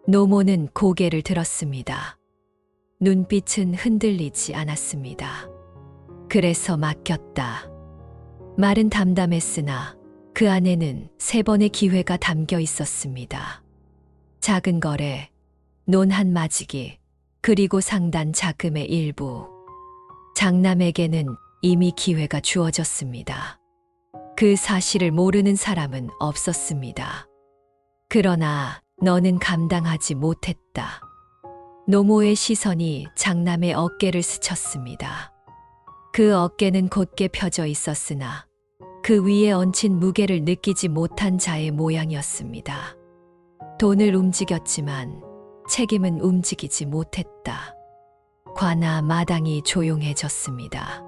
노모는 고개를 들었습니다. 눈빛은 흔들리지 않았습니다. 그래서 맡겼다. 말은 담담했으나 그 안에는 3번의 기회가 담겨 있었습니다. 작은 거래, 논 한 마지기, 그리고 상단 자금의 일부. 장남에게는 이미 기회가 주어졌습니다. 그 사실을 모르는 사람은 없었습니다. 그러나 너는 감당하지 못했다. 노모의 시선이 장남의 어깨를 스쳤습니다. 그 어깨는 곧게 펴져 있었으나 그 위에 얹힌 무게를 느끼지 못한 자의 모양이었습니다. 돈을 움직였지만 책임은 움직이지 못했다. 관아 마당이 조용해졌습니다.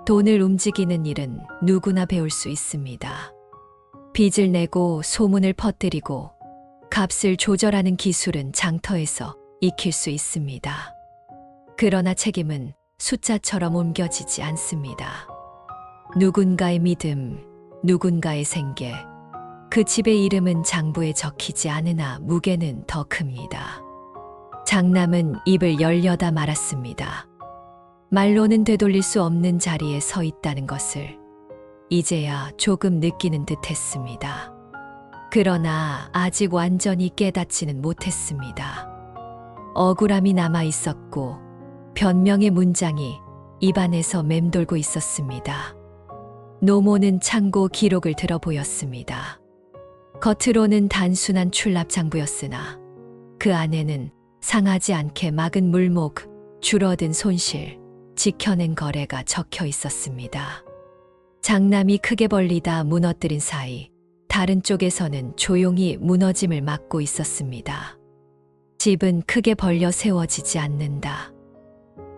돈을 움직이는 일은 누구나 배울 수 있습니다. 빚을 내고 소문을 퍼뜨리고 값을 조절하는 기술은 장터에서 익힐 수 있습니다. 그러나 책임은 숫자처럼 옮겨지지 않습니다. 누군가의 믿음, 누군가의 생계, 그 집의 이름은 장부에 적히지 않으나 무게는 더 큽니다. 장남은 입을 열려다 말았습니다. 말로는 되돌릴 수 없는 자리에 서 있다는 것을 이제야 조금 느끼는 듯 했습니다. 그러나 아직 완전히 깨닫지는 못했습니다. 억울함이 남아 있었고 변명의 문장이 입안에서 맴돌고 있었습니다. 노모는 창고 기록을 들어 보였습니다. 겉으로는 단순한 출납 장부였으나 그 안에는 상하지 않게 막은 물목, 줄어든 손실, 지켜낸 거래가 적혀 있었습니다. 장남이 크게 벌리다 무너뜨린 사이 다른 쪽에서는 조용히 무너짐을 막고 있었습니다. 집은 크게 벌려 세워지지 않는다.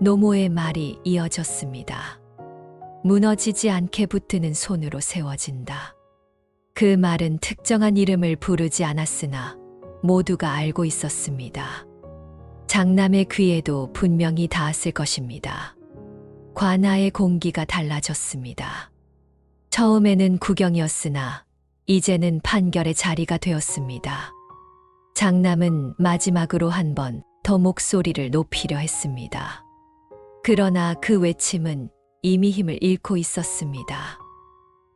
노모의 말이 이어졌습니다. 무너지지 않게 붙드는 손으로 세워진다. 그 말은 특정한 이름을 부르지 않았으나 모두가 알고 있었습니다. 장남의 귀에도 분명히 닿았을 것입니다. 관아의 공기가 달라졌습니다. 처음에는 구경이었으나 이제는 판결의 자리가 되었습니다. 장남은 마지막으로 한 번 더 목소리를 높이려 했습니다. 그러나 그 외침은 이미 힘을 잃고 있었습니다.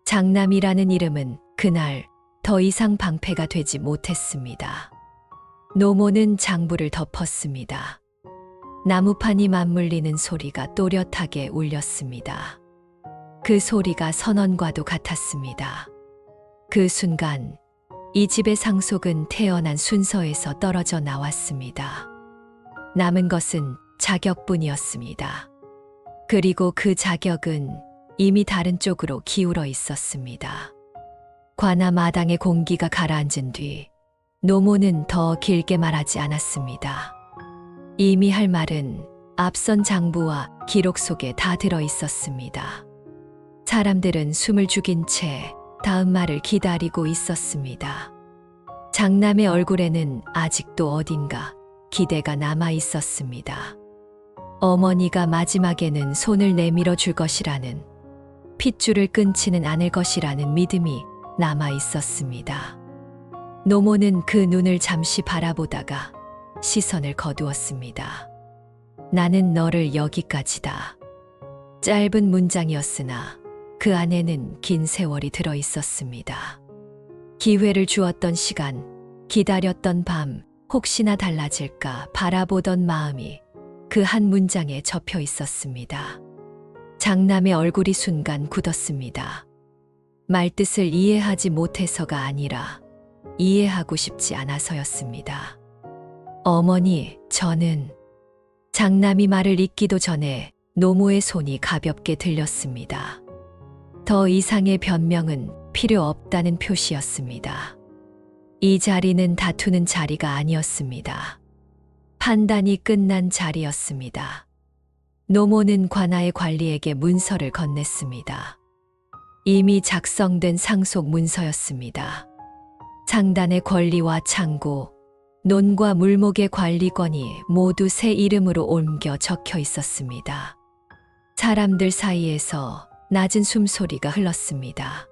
장남이라는 이름은 그날 더 이상 방패가 되지 못했습니다. 노모는 장부를 덮었습니다. 나무판이 맞물리는 소리가 또렷하게 울렸습니다. 그 소리가 선언과도 같았습니다. 그 순간 이 집의 상속은 태어난 순서에서 떨어져 나왔습니다. 남은 것은 자격뿐이었습니다. 그리고 그 자격은 이미 다른 쪽으로 기울어 있었습니다. 관아 마당의 공기가 가라앉은 뒤 노모는 더 길게 말하지 않았습니다. 이미 할 말은 앞선 장부와 기록 속에 다 들어 있었습니다. 사람들은 숨을 죽인 채 다음 말을 기다리고 있었습니다. 장남의 얼굴에는 아직도 어딘가 기대가 남아 있었습니다. 어머니가 마지막에는 손을 내밀어 줄 것이라는, 핏줄을 끊지는 않을 것이라는 믿음이 남아 있었습니다. 노모는 그 눈을 잠시 바라보다가 시선을 거두었습니다. 나는 너를 여기까지다. 짧은 문장이었으나 그 안에는 긴 세월이 들어 있었습니다. 기회를 주었던 시간, 기다렸던 밤, 혹시나 달라질까 바라보던 마음이 그 한 문장에 접혀 있었습니다. 장남의 얼굴이 순간 굳었습니다. 말뜻을 이해하지 못해서가 아니라 이해하고 싶지 않아서였습니다. 어머니, 저는... 장남이 말을 잇기도 전에 노모의 손이 가볍게 들렸습니다. 더 이상의 변명은 필요 없다는 표시였습니다. 이 자리는 다투는 자리가 아니었습니다. 판단이 끝난 자리였습니다. 노모는 관아의 관리에게 문서를 건넸습니다. 이미 작성된 상속 문서였습니다. 상단의 권리와 창고, 논과 물목의 관리권이 모두 새 이름으로 옮겨 적혀 있었습니다. 사람들 사이에서 낮은 숨소리가 흘렀습니다.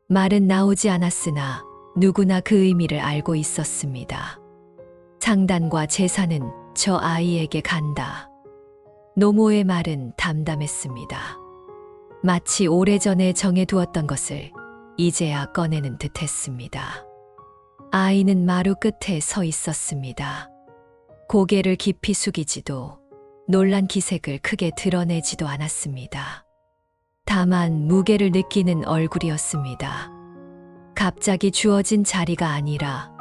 말은 나오지 않았으나 누구나 그 의미를 알고 있었습니다. 상단과 재산은 저 아이에게 간다. 노모의 말은 담담했습니다. 마치 오래전에 정해두었던 것을 이제야 꺼내는 듯했습니다. 아이는 마루 끝에 서 있었습니다. 고개를 깊이 숙이지도 놀란 기색을 크게 드러내지도 않았습니다. 다만 무게를 느끼는 얼굴이었습니다. 갑자기 주어진 자리가 아니라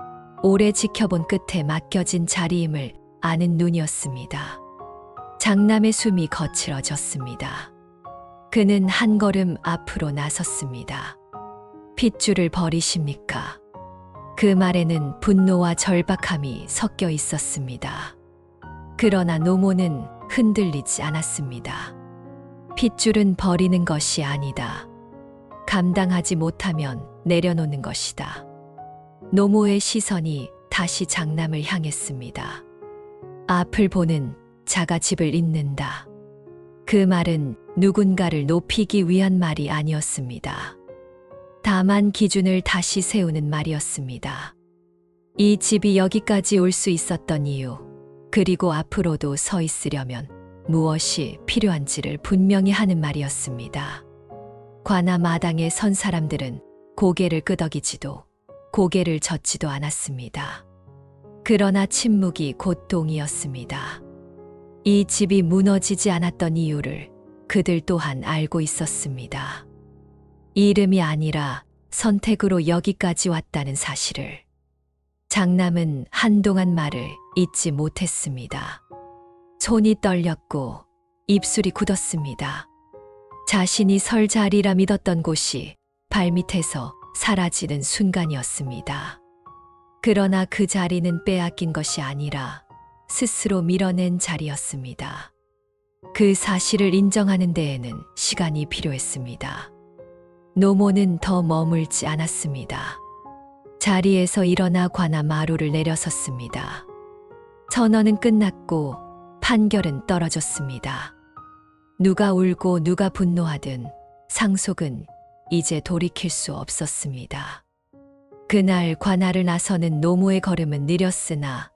오래 지켜본 끝에 맡겨진 자리임을 아는 눈이었습니다. 장남의 숨이 거칠어졌습니다. 그는 한 걸음 앞으로 나섰습니다. 핏줄을 버리십니까? 그 말에는 분노와 절박함이 섞여 있었습니다. 그러나 노모는 흔들리지 않았습니다. 핏줄은 버리는 것이 아니다. 감당하지 못하면 내려놓는 것이다. 노모의 시선이 다시 장남을 향했습니다. 앞을 보는 자가집을 잇는다. 그 말은 누군가를 높이기 위한 말이 아니었습니다. 다만 기준을 다시 세우는 말이었습니다. 이 집이 여기까지 올 수 있었던 이유, 그리고 앞으로도 서 있으려면 무엇이 필요한지를 분명히 하는 말이었습니다. 관아 마당에 선 사람들은 고개를 끄덕이지도 고개를 젓지도 않았습니다. 그러나 침묵이 고통이었습니다. 이 집이 무너지지 않았던 이유를 그들 또한 알고 있었습니다. 이름이 아니라 선택으로 여기까지 왔다는 사실을. 장남은 한동안 말을 잇지 못했습니다. 손이 떨렸고 입술이 굳었습니다. 자신이 설 자리라 믿었던 곳이 발밑에서 사라지는 순간이었습니다. 그러나 그 자리는 빼앗긴 것이 아니라 스스로 밀어낸 자리였습니다. 그 사실을 인정하는 데에는 시간이 필요했습니다. 노모는 더 머물지 않았습니다. 자리에서 일어나 관아 마루를 내려섰습니다. 선언은 끝났고 판결은 떨어졌습니다. 누가 울고 누가 분노하든 상속은 이제 돌이킬 수 없었습니다. 그날 관아를 나서는 노모의 걸음은 느렸으나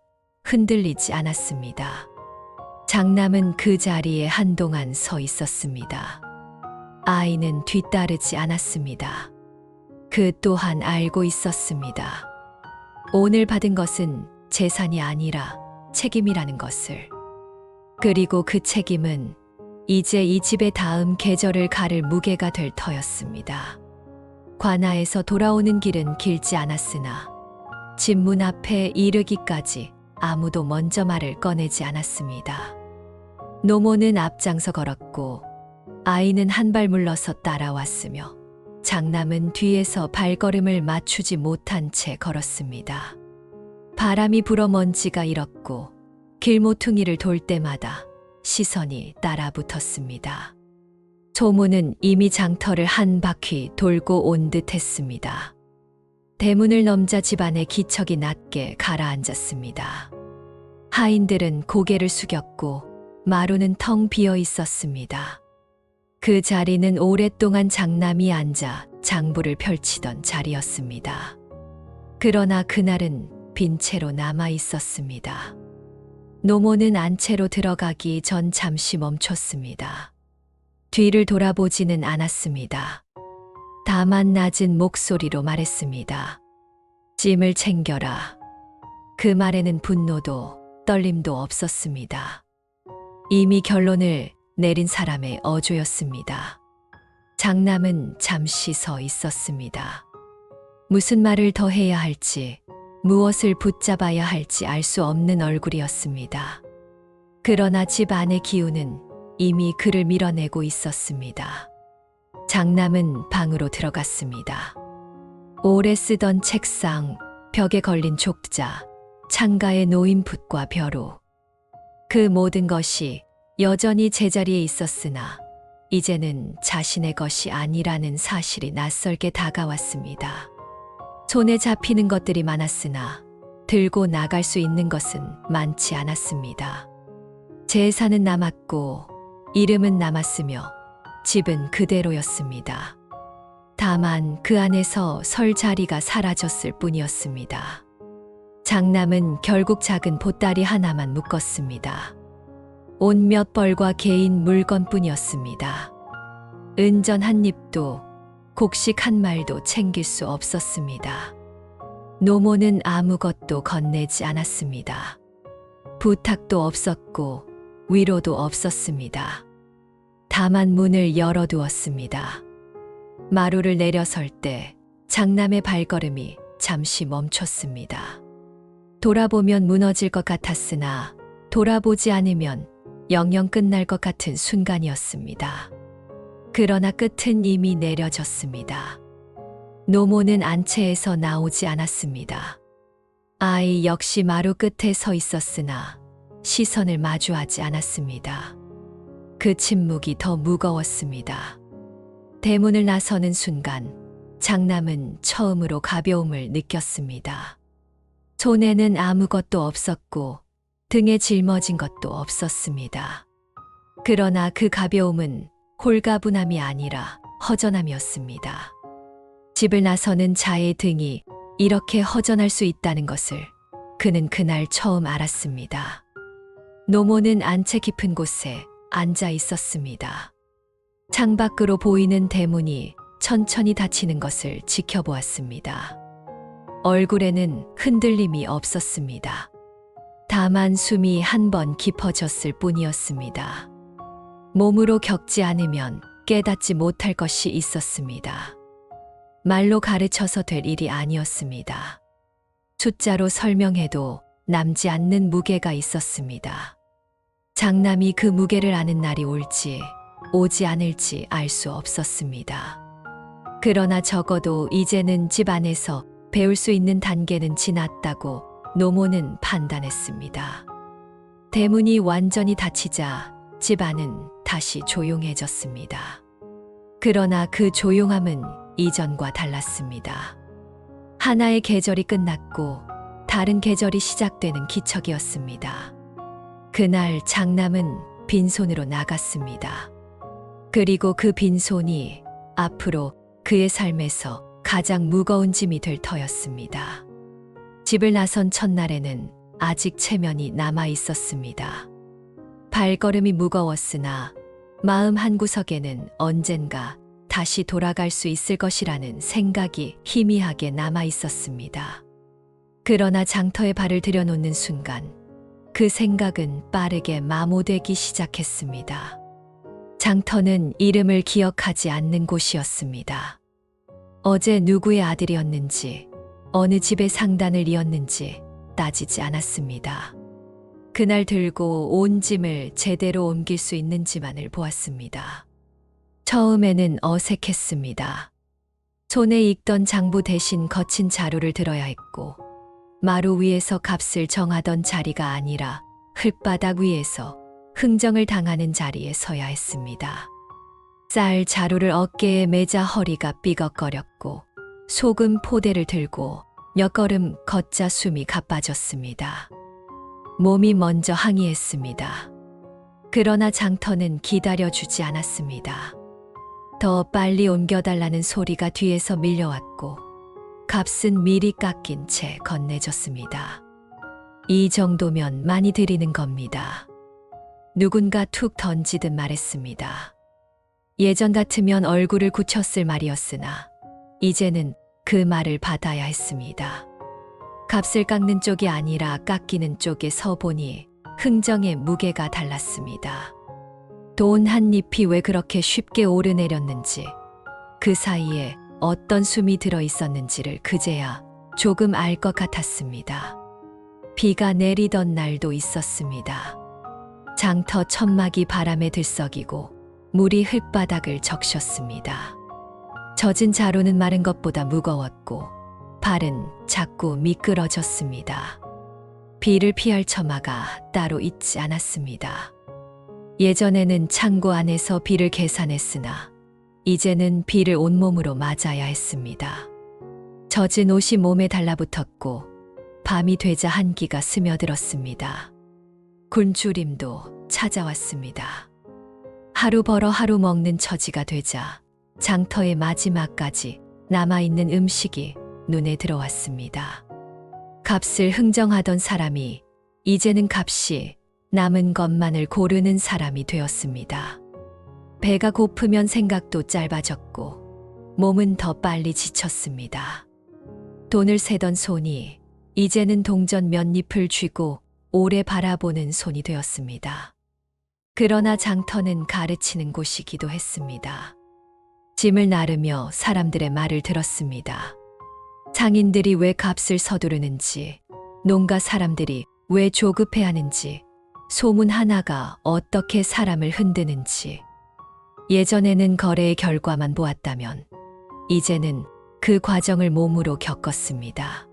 흔들리지 않았습니다. 장남은 그 자리에 한동안 서 있었습니다. 아이는 뒤따르지 않았습니다. 그 또한 알고 있었습니다. 오늘 받은 것은 재산이 아니라 책임이라는 것을. 그리고 그 책임은 이제 이 집의 다음 계절을 가를 무게가 될 터였습니다. 관아에서 돌아오는 길은 길지 않았으나 집 문 앞에 이르기까지 아무도 먼저 말을 꺼내지 않았습니다. 노모는 앞장서 걸었고 아이는 한 발 물러서 따라왔으며 장남은 뒤에서 발걸음을 맞추지 못한 채 걸었습니다. 바람이 불어 먼지가 일었고 길모퉁이를 돌 때마다 시선이 따라붙었습니다. 소문은 이미 장터를 한 바퀴 돌고 온 듯 했습니다. 대문을 넘자 집안의 기척이 낮게 가라앉았습니다. 하인들은 고개를 숙였고 마루는 텅 비어 있었습니다. 그 자리는 오랫동안 장남이 앉아 장부를 펼치던 자리였습니다. 그러나 그날은 빈 채로 남아 있었습니다. 노모는 안채로 들어가기 전 잠시 멈췄습니다. 뒤를 돌아보지는 않았습니다. 다만 낮은 목소리로 말했습니다. 짐을 챙겨라. 그 말에는 분노도 떨림도 없었습니다. 이미 결론을 내린 사람의 어조였습니다. 장남은 잠시 서 있었습니다. 무슨 말을 더 해야 할지, 무엇을 붙잡아야 할지 알 수 없는 얼굴이었습니다. 그러나 집 안의 기운은 이미 그를 밀어내고 있었습니다. 장남은 방으로 들어갔습니다. 오래 쓰던 책상, 벽에 걸린 족자, 창가에 놓인 붓과 벼루. 그 모든 것이 여전히 제자리에 있었으나 이제는 자신의 것이 아니라는 사실이 낯설게 다가왔습니다. 손에 잡히는 것들이 많았으나 들고 나갈 수 있는 것은 많지 않았습니다. 재산은 남았고 이름은 남았으며 집은 그대로였습니다. 다만 그 안에서 설 자리가 사라졌을 뿐이었습니다. 장남은 결국 작은 보따리 하나만 묶었습니다. 옷 몇 벌과 개인 물건뿐이었습니다. 은전 한 입도 곡식 한 말도 챙길 수 없었습니다. 노모는 아무것도 건네지 않았습니다. 부탁도 없었고 위로도 없었습니다. 다만 문을 열어두었습니다. 마루를 내려설 때 장남의 발걸음이 잠시 멈췄습니다. 돌아보면 무너질 것 같았으나 돌아보지 않으면 영영 끝날 것 같은 순간이었습니다. 그러나 끝은 이미 내려졌습니다. 노모는 안채에서 나오지 않았습니다. 아이 역시 마루 끝에 서 있었으나 시선을 마주하지 않았습니다. 그 침묵이 더 무거웠습니다. 대문을 나서는 순간 장남은 처음으로 가벼움을 느꼈습니다. 손에는 아무것도 없었고 등에 짊어진 것도 없었습니다. 그러나 그 가벼움은 홀가분함이 아니라 허전함이었습니다. 집을 나서는 자의 등이 이렇게 허전할 수 있다는 것을 그는 그날 처음 알았습니다. 노모는 안채 깊은 곳에 앉아 있었습니다. 창밖으로 보이는 대문이 천천히 닫히는 것을 지켜보았습니다. 얼굴에는 흔들림이 없었습니다. 다만 숨이 한 번 깊어졌을 뿐이었습니다. 몸으로 겪지 않으면 깨닫지 못할 것이 있었습니다. 말로 가르쳐서 될 일이 아니었습니다. 숫자로 설명해도 남지 않는 무게가 있었습니다. 장남이 그 무게를 아는 날이 올지 오지 않을지 알 수 없었습니다. 그러나 적어도 이제는 집 안에서 배울 수 있는 단계는 지났다고 노모는 판단했습니다. 대문이 완전히 닫히자 집 안은 다시 조용해졌습니다. 그러나 그 조용함은 이전과 달랐습니다. 하나의 계절이 끝났고 다른 계절이 시작되는 기척이었습니다. 그날 장남은 빈손으로 나갔습니다. 그리고 그 빈손이 앞으로 그의 삶에서 가장 무거운 짐이 될 터였습니다. 집을 나선 첫날에는 아직 체면이 남아 있었습니다. 발걸음이 무거웠으나 마음 한구석에는 언젠가 다시 돌아갈 수 있을 것이라는 생각이 희미하게 남아 있었습니다. 그러나 장터에 발을 들여놓는 순간 그 생각은 빠르게 마모되기 시작했습니다. 장터는 이름을 기억하지 않는 곳이었습니다. 어제 누구의 아들이었는지, 어느 집의 상단을 이었는지 따지지 않았습니다. 그날 들고 온 짐을 제대로 옮길 수 있는지만을 보았습니다. 처음에는 어색했습니다. 손에 익던 장부 대신 거친 자루를 들어야 했고, 마루 위에서 값을 정하던 자리가 아니라 흙바닥 위에서 흥정을 당하는 자리에 서야 했습니다. 쌀 자루를 어깨에 매자 허리가 삐걱거렸고 소금 포대를 들고 몇 걸음 걷자 숨이 가빠졌습니다. 몸이 먼저 항의했습니다. 그러나 장터는 기다려주지 않았습니다. 더 빨리 옮겨달라는 소리가 뒤에서 밀려왔고 값은 미리 깎인 채 건네졌습니다. 이 정도면 많이 드리는 겁니다. 누군가 툭 던지듯 말했습니다. 예전 같으면 얼굴을 굳혔을 말이었으나 이제는 그 말을 받아야 했습니다. 값을 깎는 쪽이 아니라 깎이는 쪽에 서 보니 흥정의 무게가 달랐습니다. 돈 한 잎이 왜 그렇게 쉽게 오르내렸는지, 그 사이에 어떤 숨이 들어 있었는지를 그제야 조금 알 것 같았습니다. 비가 내리던 날도 있었습니다. 장터 천막이 바람에 들썩이고 물이 흙바닥을 적셨습니다. 젖은 자루는 마른 것보다 무거웠고 발은 자꾸 미끄러졌습니다. 비를 피할 처마가 따로 있지 않았습니다. 예전에는 창고 안에서 비를 계산했으나 이제는 비를 온몸으로 맞아야 했습니다. 젖은 옷이 몸에 달라붙었고 밤이 되자 한기가 스며들었습니다. 굶주림도 찾아왔습니다. 하루 벌어 하루 먹는 처지가 되자 장터의 마지막까지 남아있는 음식이 눈에 들어왔습니다. 값을 흥정하던 사람이 이제는 값이 남은 것만을 고르는 사람이 되었습니다. 배가 고프면 생각도 짧아졌고 몸은 더 빨리 지쳤습니다. 돈을 세던 손이 이제는 동전 몇 잎을 쥐고 오래 바라보는 손이 되었습니다. 그러나 장터는 가르치는 곳이기도 했습니다. 짐을 나르며 사람들의 말을 들었습니다. 상인들이 왜 값을 서두르는지, 농가 사람들이 왜 조급해하는지, 소문 하나가 어떻게 사람을 흔드는지. 예전에는 거래의 결과만 보았다면 이제는 그 과정을 몸으로 겪었습니다.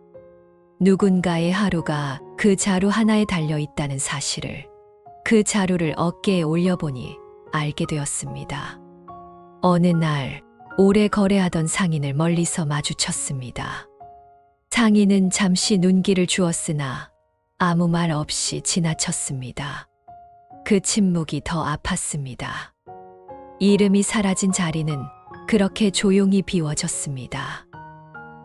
누군가의 하루가 그 자루 하나에 달려 있다는 사실을 그 자루를 어깨에 올려보니 알게 되었습니다. 어느 날 오래 거래하던 상인을 멀리서 마주쳤습니다. 상인은 잠시 눈길을 주었으나 아무 말 없이 지나쳤습니다. 그 침묵이 더 아팠습니다. 이름이 사라진 자리는 그렇게 조용히 비워졌습니다.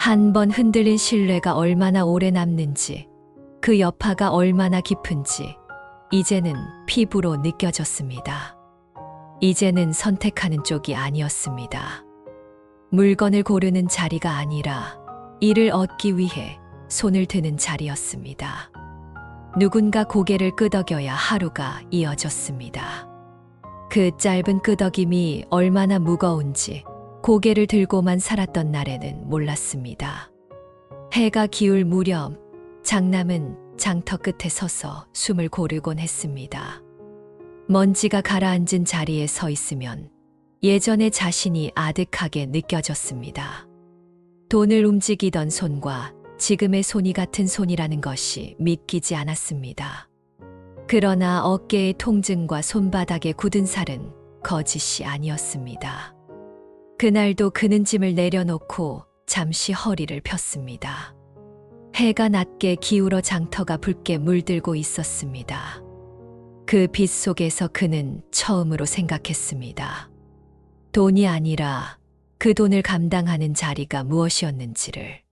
한 번 흔들린 신뢰가 얼마나 오래 남는지, 그 여파가 얼마나 깊은지 이제는 피부로 느껴졌습니다. 이제는 선택하는 쪽이 아니었습니다. 물건을 고르는 자리가 아니라 이를 얻기 위해 손을 드는 자리였습니다. 누군가 고개를 끄덕여야 하루가 이어졌습니다. 그 짧은 끄덕임이 얼마나 무거운지 고개를 들고만 살았던 날에는 몰랐습니다. 해가 기울 무렵 장남은 장터 끝에 서서 숨을 고르곤 했습니다. 먼지가 가라앉은 자리에 서 있으면 예전의 자신이 아득하게 느껴졌습니다. 돈을 움직이던 손과 지금의 손이 같은 손이라는 것이 믿기지 않았습니다. 그러나 어깨의 통증과 손바닥에 굳은 살은 거짓이 아니었습니다. 그날도 그는 짐을 내려놓고 잠시 허리를 폈습니다. 해가 낮게 기울어 장터가 붉게 물들고 있었습니다. 그 빛 속에서 그는 처음으로 생각했습니다. 돈이 아니라 그 돈을 감당하는 자리가 무엇이었는지를,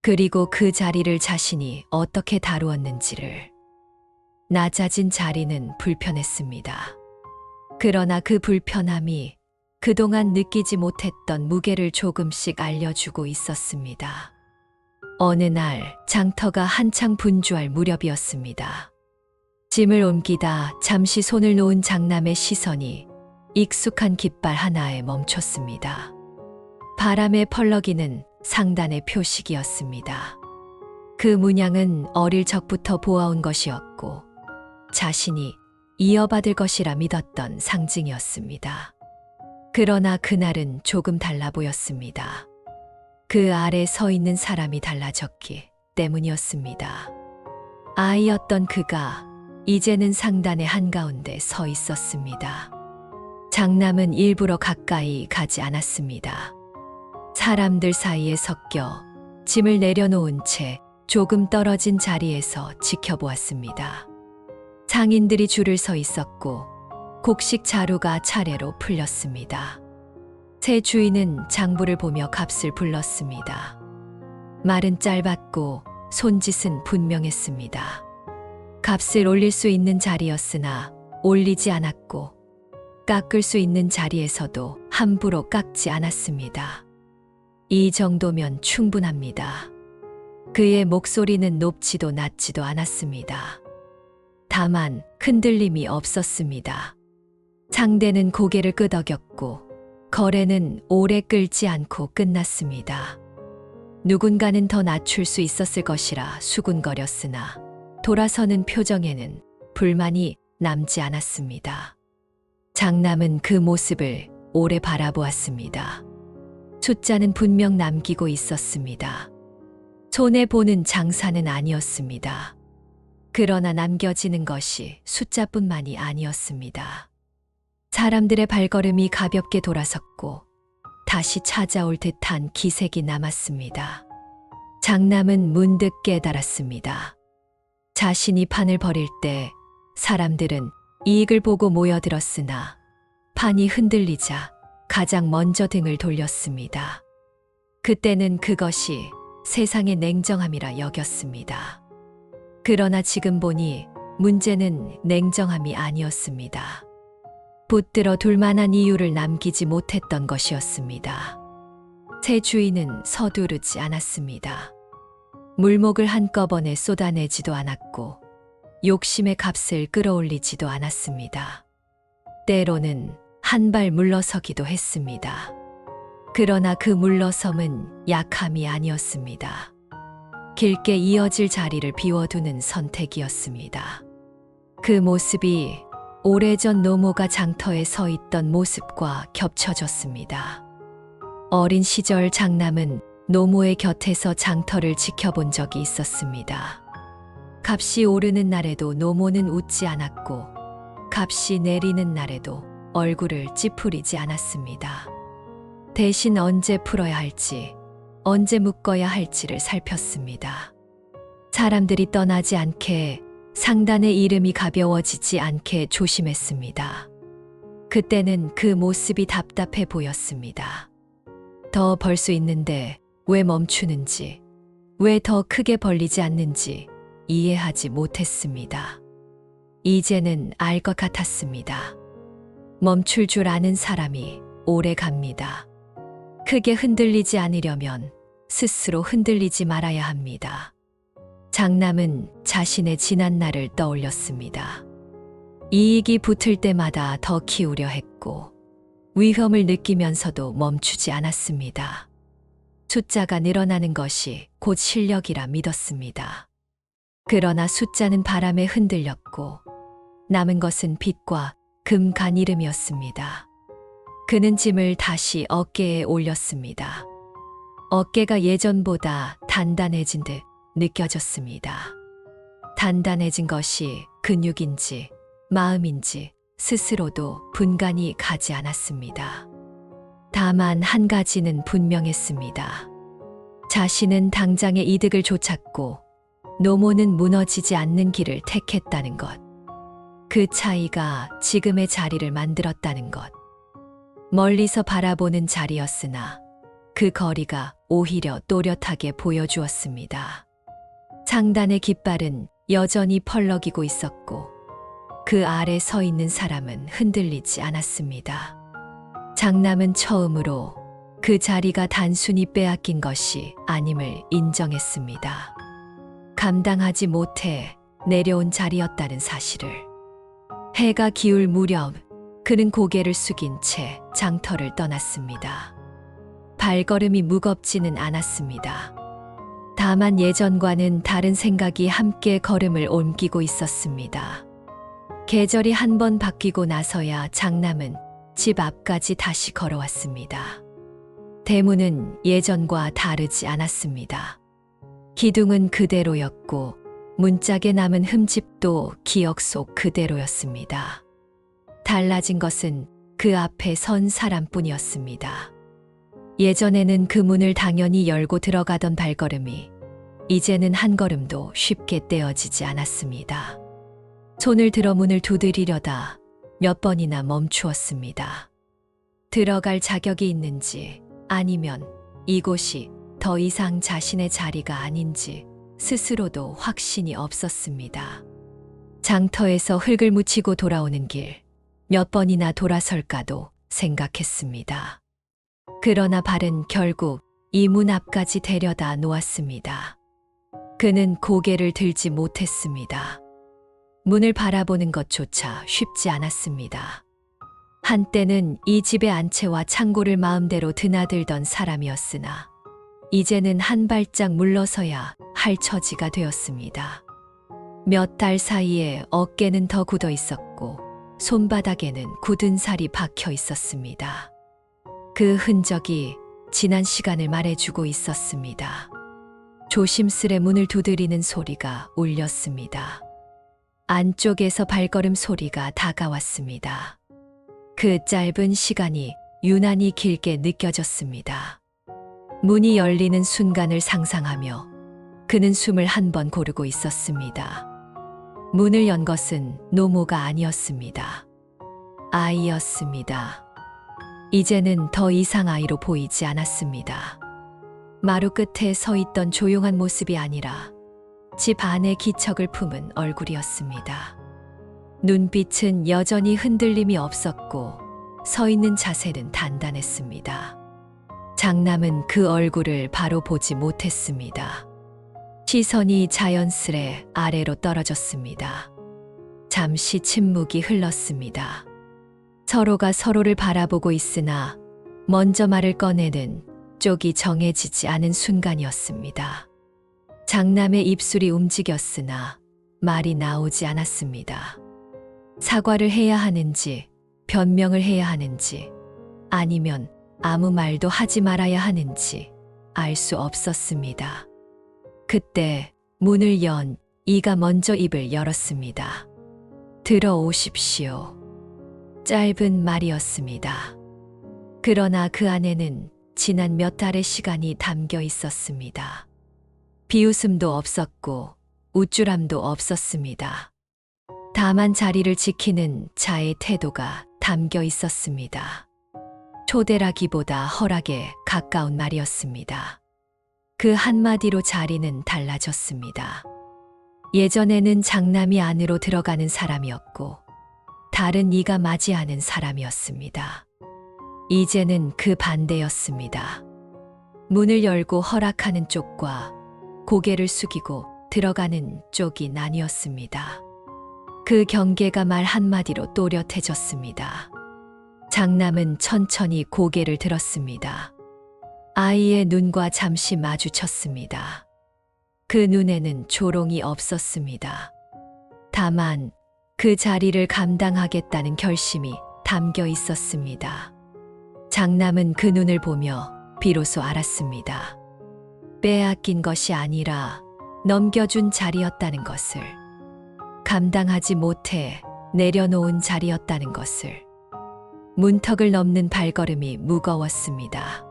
그리고 그 자리를 자신이 어떻게 다루었는지를. 낮아진 자리는 불편했습니다. 그러나 그 불편함이 그동안 느끼지 못했던 무게를 조금씩 알려주고 있었습니다. 어느 날 장터가 한창 분주할 무렵이었습니다. 짐을 옮기다 잠시 손을 놓은 장남의 시선이 익숙한 깃발 하나에 멈췄습니다. 바람에 펄럭이는 상단의 표식이었습니다. 그 문양은 어릴 적부터 보아온 것이었고 자신이 이어받을 것이라 믿었던 상징이었습니다. 그러나 그날은 조금 달라 보였습니다. 그 아래 서 있는 사람이 달라졌기 때문이었습니다. 아이였던 그가 이제는 상단의 한가운데 서 있었습니다. 장남은 일부러 가까이 가지 않았습니다. 사람들 사이에 섞여 짐을 내려놓은 채 조금 떨어진 자리에서 지켜보았습니다. 상인들이 줄을 서 있었고 곡식 자루가 차례로 풀렸습니다. 새 주인은 장부를 보며 값을 불렀습니다. 말은 짧았고 손짓은 분명했습니다. 값을 올릴 수 있는 자리였으나 올리지 않았고 깎을 수 있는 자리에서도 함부로 깎지 않았습니다. 이 정도면 충분합니다. 그의 목소리는 높지도 낮지도 않았습니다. 다만 흔들림이 없었습니다. 상대는 고개를 끄덕였고 거래는 오래 끌지 않고 끝났습니다. 누군가는 더 낮출 수 있었을 것이라 수군거렸으나 돌아서는 표정에는 불만이 남지 않았습니다. 장남은 그 모습을 오래 바라보았습니다. 숫자는 분명 남기고 있었습니다. 손해보는 장사는 아니었습니다. 그러나 남겨지는 것이 숫자뿐만이 아니었습니다. 사람들의 발걸음이 가볍게 돌아섰고 다시 찾아올 듯한 기색이 남았습니다. 장남은 문득 깨달았습니다. 자신이 판을 벌일 때 사람들은 이익을 보고 모여들었으나 판이 흔들리자 가장 먼저 등을 돌렸습니다. 그때는 그것이 세상의 냉정함이라 여겼습니다. 그러나 지금 보니 문제는 냉정함이 아니었습니다. 붙들어 둘 만한 이유를 남기지 못했던 것이었습니다. 새 주인은 서두르지 않았습니다. 물목을 한꺼번에 쏟아내지도 않았고 욕심의 값을 끌어올리지도 않았습니다. 때로는 한 발 물러서기도 했습니다. 그러나 그 물러섬은 약함이 아니었습니다. 길게 이어질 자리를 비워두는 선택이었습니다. 그 모습이 오래전 노모가 장터에 서 있던 모습과 겹쳐졌습니다. 어린 시절 장남은 노모의 곁에서 장터를 지켜본 적이 있었습니다. 값이 오르는 날에도 노모는 웃지 않았고 값이 내리는 날에도 얼굴을 찌푸리지 않았습니다. 대신 언제 풀어야 할지, 언제 묶어야 할지를 살폈습니다. 사람들이 떠나지 않게, 상단의 이름이 가벼워지지 않게 조심했습니다. 그때는 그 모습이 답답해 보였습니다. 더 벌 수 있는데 왜 멈추는지, 왜 더 크게 벌리지 않는지 이해하지 못했습니다. 이제는 알 것 같았습니다. 멈출 줄 아는 사람이 오래 갑니다. 크게 흔들리지 않으려면 스스로 흔들리지 말아야 합니다. 장남은 자신의 지난 날을 떠올렸습니다. 이익이 붙을 때마다 더 키우려 했고, 위험을 느끼면서도 멈추지 않았습니다. 숫자가 늘어나는 것이 곧 실력이라 믿었습니다. 그러나 숫자는 바람에 흔들렸고, 남은 것은 빛과 금간 이름이었습니다. 그는 짐을 다시 어깨에 올렸습니다. 어깨가 예전보다 단단해진 듯 느껴졌습니다. 단단해진 것이 근육인지 마음인지 스스로도 분간이 가지 않았습니다. 다만 한 가지는 분명했습니다. 자신은 당장의 이득을 좇았고 노모는 무너지지 않는 길을 택했다는 것. 그 차이가 지금의 자리를 만들었다는 것. 멀리서 바라보는 자리였으나 그 거리가 오히려 또렷하게 보여주었습니다. 상단의 깃발은 여전히 펄럭이고 있었고 그 아래 서 있는 사람은 흔들리지 않았습니다. 장남은 처음으로 그 자리가 단순히 빼앗긴 것이 아님을 인정했습니다. 감당하지 못해 내려온 자리였다는 사실을. 해가 기울 무렵 그는 고개를 숙인 채 장터를 떠났습니다. 발걸음이 무겁지는 않았습니다. 다만 예전과는 다른 생각이 함께 걸음을 옮기고 있었습니다. 계절이 한 번 바뀌고 나서야 장남은 집 앞까지 다시 걸어왔습니다. 대문은 예전과 다르지 않았습니다. 기둥은 그대로였고 문짝에 남은 흠집도 기억 속 그대로였습니다. 달라진 것은 그 앞에 선 사람뿐이었습니다. 예전에는 그 문을 당연히 열고 들어가던 발걸음이 이제는 한 걸음도 쉽게 떼어지지 않았습니다. 손을 들어 문을 두드리려다 몇 번이나 멈추었습니다. 들어갈 자격이 있는지 아니면 이곳이 더 이상 자신의 자리가 아닌지 스스로도 확신이 없었습니다. 장터에서 흙을 묻히고 돌아오는 길, 몇 번이나 돌아설까도 생각했습니다. 그러나 발은 결국 이 문 앞까지 데려다 놓았습니다. 그는 고개를 들지 못했습니다. 문을 바라보는 것조차 쉽지 않았습니다. 한때는 이 집의 안채와 창고를 마음대로 드나들던 사람이었으나 이제는 한 발짝 물러서야 할 처지가 되었습니다. 몇 달 사이에 어깨는 더 굳어 있었고 손바닥에는 굳은 살이 박혀 있었습니다. 그 흔적이 지난 시간을 말해주고 있었습니다. 조심스레 문을 두드리는 소리가 울렸습니다. 안쪽에서 발걸음 소리가 다가왔습니다. 그 짧은 시간이 유난히 길게 느껴졌습니다. 문이 열리는 순간을 상상하며 그는 숨을 한 번 고르고 있었습니다. 문을 연 것은 노모가 아니었습니다. 아이였습니다. 이제는 더 이상 아이로 보이지 않았습니다. 마루 끝에 서 있던 조용한 모습이 아니라 집 안에 기척을 품은 얼굴이었습니다. 눈빛은 여전히 흔들림이 없었고 서 있는 자세는 단단했습니다. 장남은 그 얼굴을 바로 보지 못했습니다. 시선이 자연스레 아래로 떨어졌습니다. 잠시 침묵이 흘렀습니다. 서로가 서로를 바라보고 있으나 먼저 말을 꺼내는 쪽이 정해지지 않은 순간이었습니다. 장남의 입술이 움직였으나 말이 나오지 않았습니다. 사과를 해야 하는지, 변명을 해야 하는지, 아니면 아무 말도 하지 말아야 하는지 알 수 없었습니다. 그때 문을 연 이가 먼저 입을 열었습니다. 들어오십시오. 짧은 말이었습니다. 그러나 그 안에는 지난 몇 달의 시간이 담겨 있었습니다. 비웃음도 없었고 우쭐함도 없었습니다. 다만 자리를 지키는 자의 태도가 담겨 있었습니다. 초대라기보다 허락에 가까운 말이었습니다. 그 한마디로 자리는 달라졌습니다. 예전에는 장남이 안으로 들어가는 사람이었고 다른 이가 맞이하는 사람이었습니다. 이제는 그 반대였습니다. 문을 열고 허락하는 쪽과 고개를 숙이고 들어가는 쪽이 나뉘었습니다. 그 경계가 말 한마디로 또렷해졌습니다. 장남은 천천히 고개를 들었습니다. 아이의 눈과 잠시 마주쳤습니다. 그 눈에는 조롱이 없었습니다. 다만 그 자리를 감당하겠다는 결심이 담겨 있었습니다. 장남은 그 눈을 보며 비로소 알았습니다. 빼앗긴 것이 아니라 넘겨준 자리였다는 것을, 감당하지 못해 내려놓은 자리였다는 것을. 문턱을 넘는 발걸음이 무거웠습니다.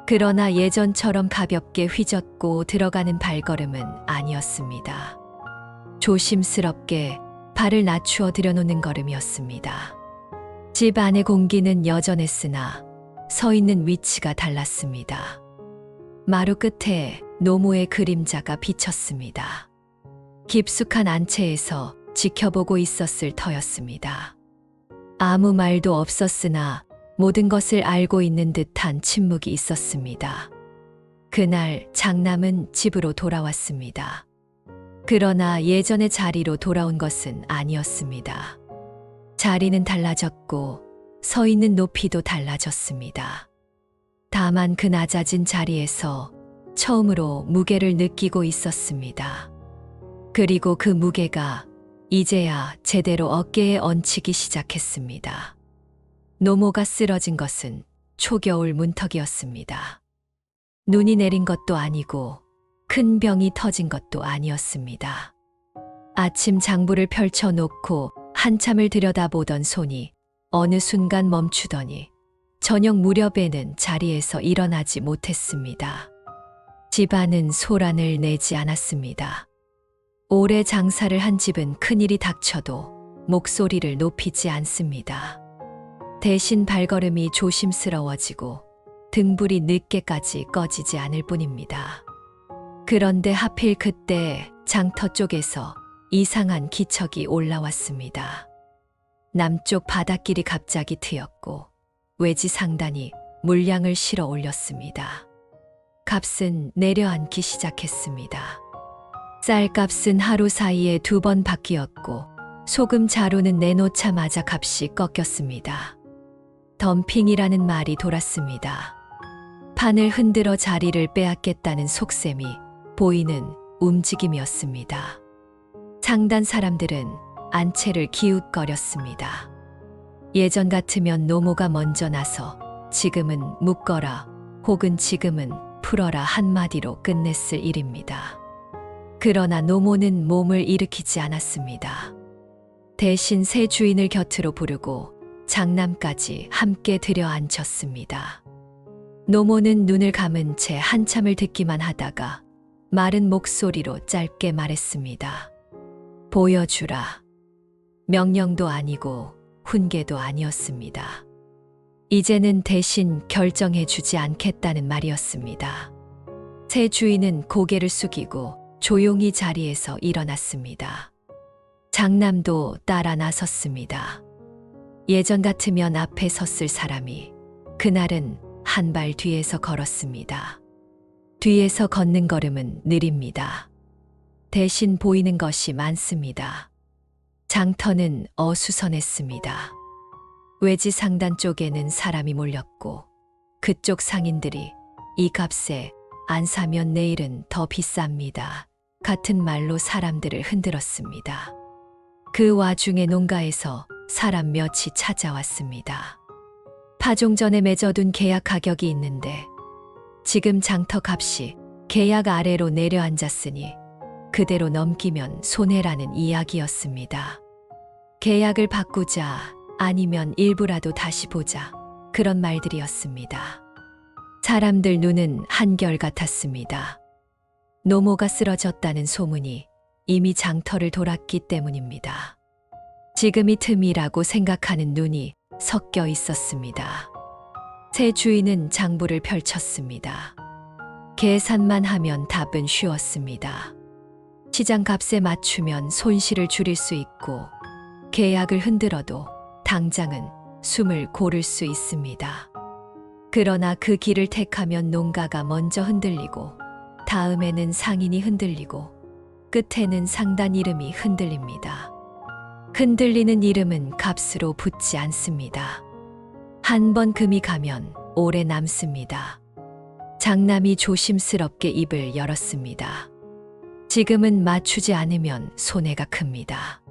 그러나 예전처럼 가볍게 휘젓고 들어가는 발걸음은 아니었습니다. 조심스럽게 발을 낮추어 들여놓는 걸음이었습니다. 집 안의 공기는 여전했으나 서 있는 위치가 달랐습니다. 마루 끝에 노모의 그림자가 비쳤습니다. 깊숙한 안채에서 지켜보고 있었을 터였습니다. 아무 말도 없었으나 모든 것을 알고 있는 듯한 침묵이 있었습니다. 그날 장남은 집으로 돌아왔습니다. 그러나 예전의 자리로 돌아온 것은 아니었습니다. 자리는 달라졌고 서 있는 높이도 달라졌습니다. 다만 그 낮아진 자리에서 처음으로 무게를 느끼고 있었습니다. 그리고 그 무게가 이제야 제대로 어깨에 얹히기 시작했습니다. 노모가 쓰러진 것은 초겨울 문턱이었습니다. 눈이 내린 것도 아니고 큰 병이 터진 것도 아니었습니다. 아침 장부를 펼쳐놓고 한참을 들여다보던 손이 어느 순간 멈추더니 저녁 무렵에는 자리에서 일어나지 못했습니다. 집안은 소란을 내지 않았습니다. 오래 장사를 한 집은 큰일이 닥쳐도 목소리를 높이지 않습니다. 대신 발걸음이 조심스러워지고 등불이 늦게까지 꺼지지 않을 뿐입니다. 그런데 하필 그때 장터 쪽에서 이상한 기척이 올라왔습니다. 남쪽 바닷길이 갑자기 트였고 외지 상단이 물량을 실어 올렸습니다. 값은 내려앉기 시작했습니다. 쌀값은 하루 사이에 2번 바뀌었고 소금 자루는 내놓자마자 값이 꺾였습니다. 덤핑이라는 말이 돌았습니다. 판을 흔들어 자리를 빼앗겠다는 속셈이 보이는 움직임이었습니다. 상단 사람들은 안채를 기웃거렸습니다. 예전 같으면 노모가 먼저 나서 지금은 묶어라 혹은 지금은 풀어라 한마디로 끝냈을 일입니다. 그러나 노모는 몸을 일으키지 않았습니다. 대신 새 주인을 곁으로 부르고 장남까지 함께 들여앉혔습니다. 노모는 눈을 감은 채 한참을 듣기만 하다가 마른 목소리로 짧게 말했습니다. 보여주라. 명령도 아니고 훈계도 아니었습니다. 이제는 대신 결정해 주지 않겠다는 말이었습니다. 새 주인은 고개를 숙이고 조용히 자리에서 일어났습니다. 장남도 따라 나섰습니다. 예전 같으면 앞에 섰을 사람이 그날은 한 발 뒤에서 걸었습니다. 뒤에서 걷는 걸음은 느립니다. 대신 보이는 것이 많습니다. 장터는 어수선했습니다. 외지 상단 쪽에는 사람이 몰렸고 그쪽 상인들이 이 값에 안 사면 내일은 더 비쌉니다. 같은 말로 사람들을 흔들었습니다. 그 와중에 농가에서 사람 몇이 찾아왔습니다. 파종 전에 맺어둔 계약 가격이 있는데 지금 장터 값이 계약 아래로 내려앉았으니 그대로 넘기면 손해라는 이야기였습니다. 계약을 바꾸자 아니면 일부라도 다시 보자 그런 말들이었습니다. 사람들 눈은 한결같았습니다. 노모가 쓰러졌다는 소문이 이미 장터를 돌았기 때문입니다. 지금이 틈이라고 생각하는 눈이 섞여 있었습니다. 새 주인은 장부를 펼쳤습니다. 계산만 하면 답은 쉬웠습니다. 시장 값에 맞추면 손실을 줄일 수 있고 계약을 흔들어도 당장은 숨을 고를 수 있습니다. 그러나 그 길을 택하면 농가가 먼저 흔들리고 다음에는 상인이 흔들리고 끝에는 상단 이름이 흔들립니다. 흔들리는 이름은 값으로 붙지 않습니다. 한 번 금이 가면 오래 남습니다. 장남이 조심스럽게 입을 열었습니다. 지금은 맞추지 않으면 손해가 큽니다.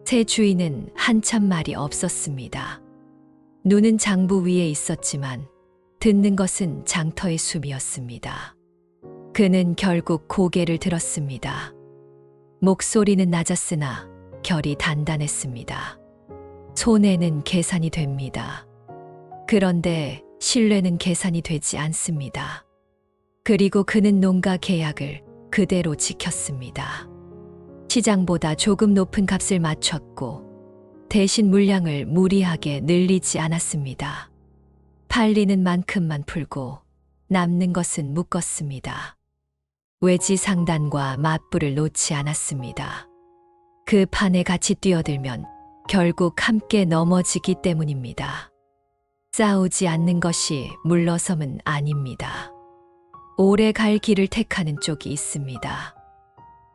새 주인은 한참 말이 없었습니다. 눈은 장부 위에 있었지만 듣는 것은 장터의 숨이었습니다. 그는 결국 고개를 들었습니다. 목소리는 낮았으나 결이 단단했습니다. 손해는 계산이 됩니다. 그런데 신뢰는 계산이 되지 않습니다. 그리고 그는 농가 계약을 그대로 지켰습니다. 시장보다 조금 높은 값을 맞췄고 대신 물량을 무리하게 늘리지 않았습니다. 팔리는 만큼만 풀고 남는 것은 묶었습니다. 외지 상단과 맞불을 놓지 않았습니다. 그 판에 같이 뛰어들면 결국 함께 넘어지기 때문입니다. 싸우지 않는 것이 물러섬은 아닙니다. 오래 갈 길을 택하는 쪽이 있습니다.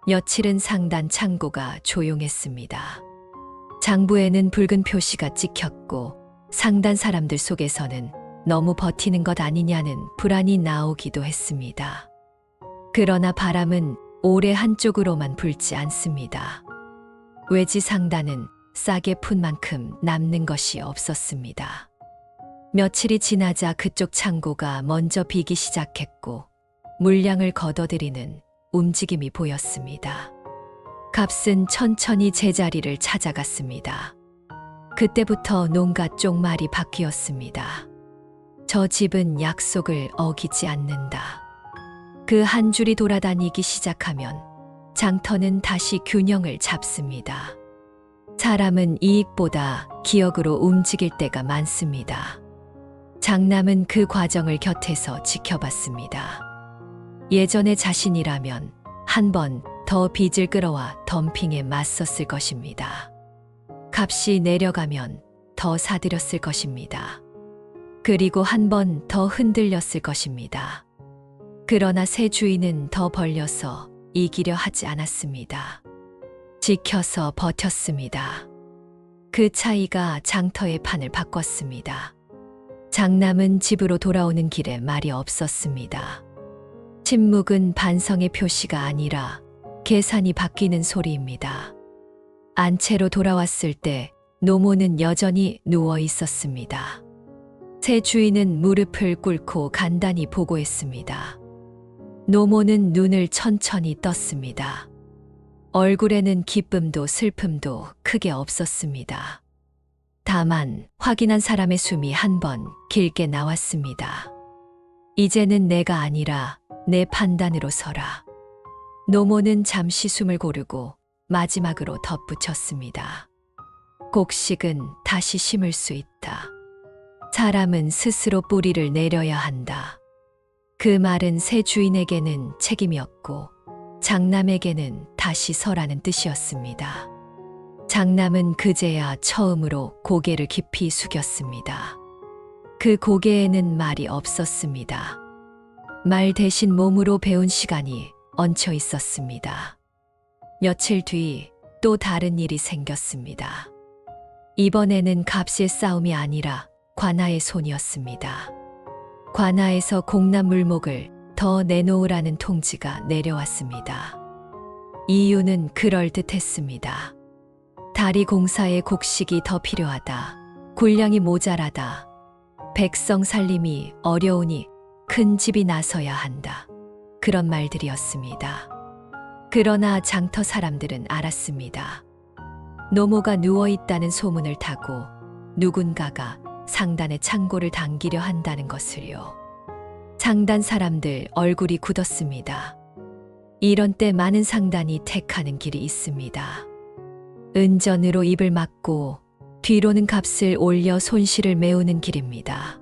며칠은 상단 창고가 조용했습니다. 장부에는 붉은 표시가 찍혔고 상단 사람들 속에서는 너무 버티는 것 아니냐는 불안이 나오기도 했습니다. 그러나 바람은 오래 한쪽으로만 불지 않습니다. 외지 상단은 싸게 푼 만큼 남는 것이 없었습니다. 며칠이 지나자 그쪽 창고가 먼저 비기 시작했고 물량을 걷어들이는 움직임이 보였습니다. 값은 천천히 제자리를 찾아갔습니다. 그때부터 농가 쪽 말이 바뀌었습니다. 저 집은 약속을 어기지 않는다. 그 한 줄이 돌아다니기 시작하면 장터는 다시 균형을 잡습니다. 사람은 이익보다 기억으로 움직일 때가 많습니다. 장남은 그 과정을 곁에서 지켜봤습니다. 예전의 자신이라면 한 번 더 빚을 끌어와 덤핑에 맞섰을 것입니다. 값이 내려가면 더 사들였을 것입니다. 그리고 한 번 더 흔들렸을 것입니다. 그러나 새 주인은 더 벌려서 이기려 하지 않았습니다. 지켜서 버텼습니다. 그 차이가 장터의 판을 바꿨습니다. 장남은 집으로 돌아오는 길에 말이 없었습니다. 침묵은 반성의 표시가 아니라 계산이 바뀌는 소리입니다. 안채로 돌아왔을 때 노모는 여전히 누워 있었습니다. 새 주인은 무릎을 꿇고 간단히 보고했습니다. 노모는 눈을 천천히 떴습니다. 얼굴에는 기쁨도 슬픔도 크게 없었습니다. 다만 확인한 사람의 숨이 한 번 길게 나왔습니다. 이제는 내가 아니라 내 판단으로 서라. 노모는 잠시 숨을 고르고 마지막으로 덧붙였습니다. 곡식은 다시 심을 수 있다. 사람은 스스로 뿌리를 내려야 한다. 그 말은 새 주인에게는 책임이었고 장남에게는 다시 서라는 뜻이었습니다. 장남은 그제야 처음으로 고개를 깊이 숙였습니다. 그 고개에는 말이 없었습니다. 말 대신 몸으로 배운 시간이 얹혀 있었습니다. 며칠 뒤 또 다른 일이 생겼습니다. 이번에는 값의 싸움이 아니라 관아의 손이었습니다. 관아에서 공납 물목을 더 내놓으라는 통지가 내려왔습니다. 이유는 그럴듯했습니다. 다리 공사에 곡식이 더 필요하다. 군량이 모자라다. 백성 살림이 어려우니 큰 집이 나서야 한다. 그런 말들이었습니다. 그러나 장터 사람들은 알았습니다. 노모가 누워있다는 소문을 타고 누군가가 상단의 창고를 당기려 한다는 것을요. 상단 사람들 얼굴이 굳었습니다. 이런 때 많은 상단이 택하는 길이 있습니다. 은전으로 입을 막고 뒤로는 값을 올려 손실을 메우는 길입니다.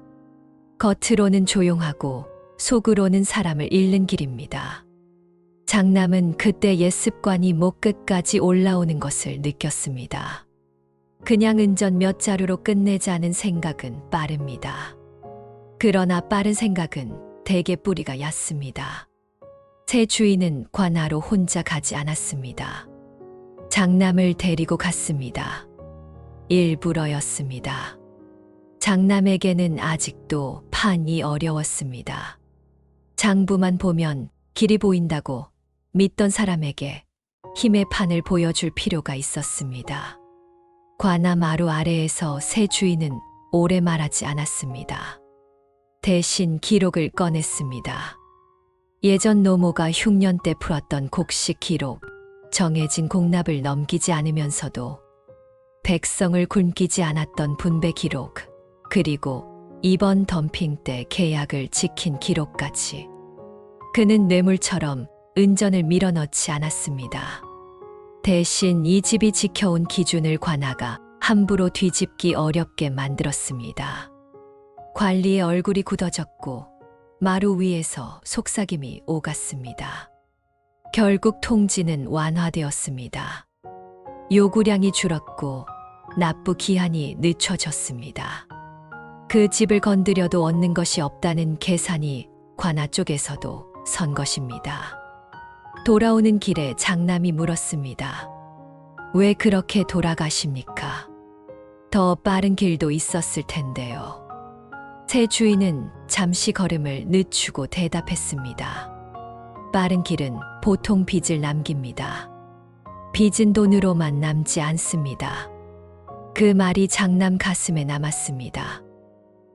겉으로는 조용하고 속으로는 사람을 잃는 길입니다. 장남은 그때 옛 습관이 목 끝까지 올라오는 것을 느꼈습니다. 그냥 은전 몇 자루로 끝내자는 생각은 빠릅니다. 그러나 빠른 생각은 대개 뿌리가 얕습니다. 새 주인은 관하로 혼자 가지 않았습니다. 장남을 데리고 갔습니다. 일부러였습니다. 장남에게는 아직도 판이 어려웠습니다. 장부만 보면 길이 보인다고 믿던 사람에게 힘의 판을 보여줄 필요가 있었습니다. 관아 마루 아래에서 새 주인은 오래 말하지 않았습니다. 대신 기록을 꺼냈습니다. 예전 노모가 흉년 때 풀었던 곡식 기록, 정해진 공납을 넘기지 않으면서도 백성을 굶기지 않았던 분배 기록, 그리고 이번 덤핑 때 계약을 지킨 기록까지. 그는 뇌물처럼 은전을 밀어넣지 않았습니다. 대신 이 집이 지켜온 기준을 관아가 함부로 뒤집기 어렵게 만들었습니다. 관리의 얼굴이 굳어졌고 마루 위에서 속삭임이 오갔습니다. 결국 통지는 완화되었습니다. 요구량이 줄었고 납부 기한이 늦춰졌습니다. 그 집을 건드려도 얻는 것이 없다는 계산이 관아 쪽에서도 선 것입니다. 돌아오는 길에 장남이 물었습니다. 왜 그렇게 돌아가십니까? 더 빠른 길도 있었을 텐데요. 새 주인은 잠시 걸음을 늦추고 대답했습니다. 빠른 길은 보통 빚을 남깁니다. 빚은 돈으로만 남지 않습니다. 그 말이 장남 가슴에 남았습니다.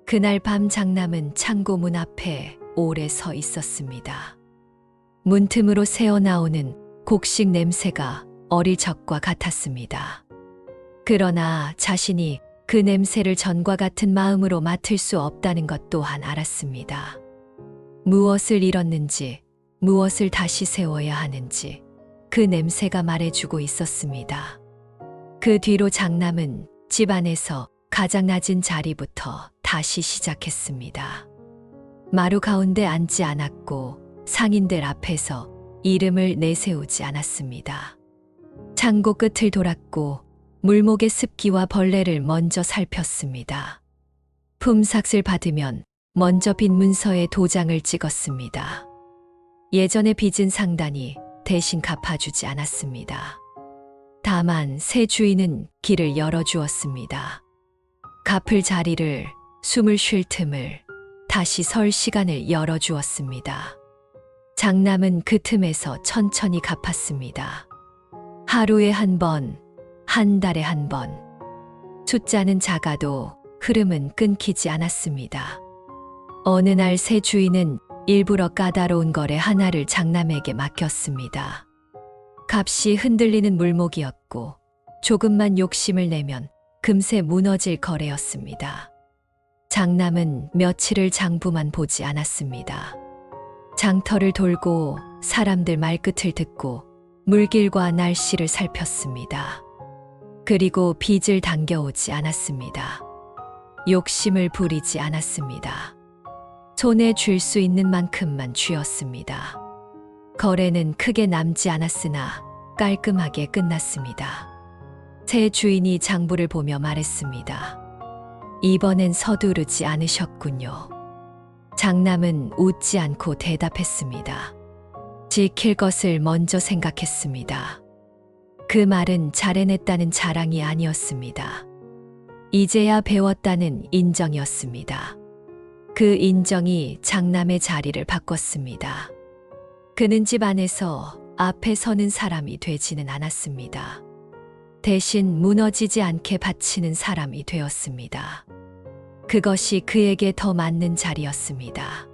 그날 밤 장남은 창고 문 앞에 오래 서 있었습니다. 문틈으로 새어나오는 곡식 냄새가 어릴 적과 같았습니다. 그러나 자신이 그 냄새를 전과 같은 마음으로 맡을 수 없다는 것 또한 알았습니다. 무엇을 잃었는지, 무엇을 다시 세워야 하는지 그 냄새가 말해주고 있었습니다. 그 뒤로 장남은 집 안에서 가장 낮은 자리부터 다시 시작했습니다. 마루 가운데 앉지 않았고 상인들 앞에서 이름을 내세우지 않았습니다. 창고 끝을 돌았고 물목의 습기와 벌레를 먼저 살폈습니다. 품삯을 받으면 먼저 빈 문서에 도장을 찍었습니다. 예전에 빚은 상단이 대신 갚아주지 않았습니다. 다만 새 주인은 길을 열어주었습니다. 갚을 자리를, 숨을 쉴 틈을, 다시 설 시간을 열어주었습니다. 장남은 그 틈에서 천천히 갚았습니다. 하루에 한 번, 한 달에 한 번. 숫자는 작아도 흐름은 끊기지 않았습니다. 어느 날 새 주인은 일부러 까다로운 거래 하나를 장남에게 맡겼습니다. 값이 흔들리는 물목이었고 조금만 욕심을 내면 금세 무너질 거래였습니다. 장남은 며칠을 장부만 보지 않았습니다. 장터를 돌고 사람들 말끝을 듣고 물길과 날씨를 살폈습니다. 그리고 빚을 당겨오지 않았습니다. 욕심을 부리지 않았습니다. 손에 쥘 수 있는 만큼만 쥐었습니다. 거래는 크게 남지 않았으나 깔끔하게 끝났습니다. 새 주인이 장부를 보며 말했습니다. 이번엔 서두르지 않으셨군요. 장남은 웃지 않고 대답했습니다. 지킬 것을 먼저 생각했습니다. 그 말은 잘해냈다는 자랑이 아니었습니다. 이제야 배웠다는 인정이었습니다. 그 인정이 장남의 자리를 바꿨습니다. 그는 집 안에서 앞에 서는 사람이 되지는 않았습니다. 대신 무너지지 않게 바치는 사람이 되었습니다. 그것이 그에게 더 맞는 자리였습니다.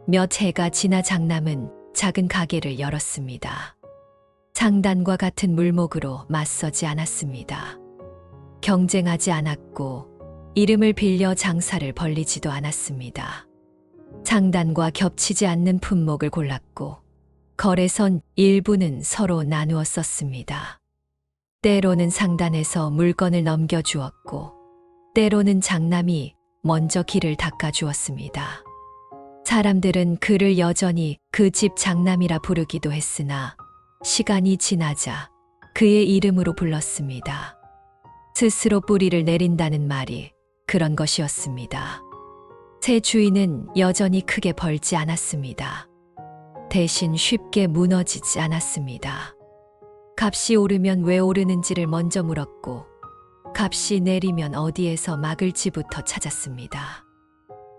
몇 해가 지나 장남은 작은 가게를 열었습니다. 상단과 같은 물목으로 맞서지 않았습니다. 경쟁하지 않았고 이름을 빌려 장사를 벌리지도 않았습니다. 상단과 겹치지 않는 품목을 골랐고 거래선 일부는 서로 나누어 썼습니다. 때로는 상단에서 물건을 넘겨주었고, 때로는 장남이 먼저 길을 닦아주었습니다. 사람들은 그를 여전히 그 집 장남이라 부르기도 했으나 시간이 지나자 그의 이름으로 불렀습니다. 스스로 뿌리를 내린다는 말이 그런 것이었습니다. 새 주인은 여전히 크게 벌지 않았습니다. 대신 쉽게 무너지지 않았습니다. 값이 오르면 왜 오르는지를 먼저 물었고, 값이 내리면 어디에서 막을지부터 찾았습니다.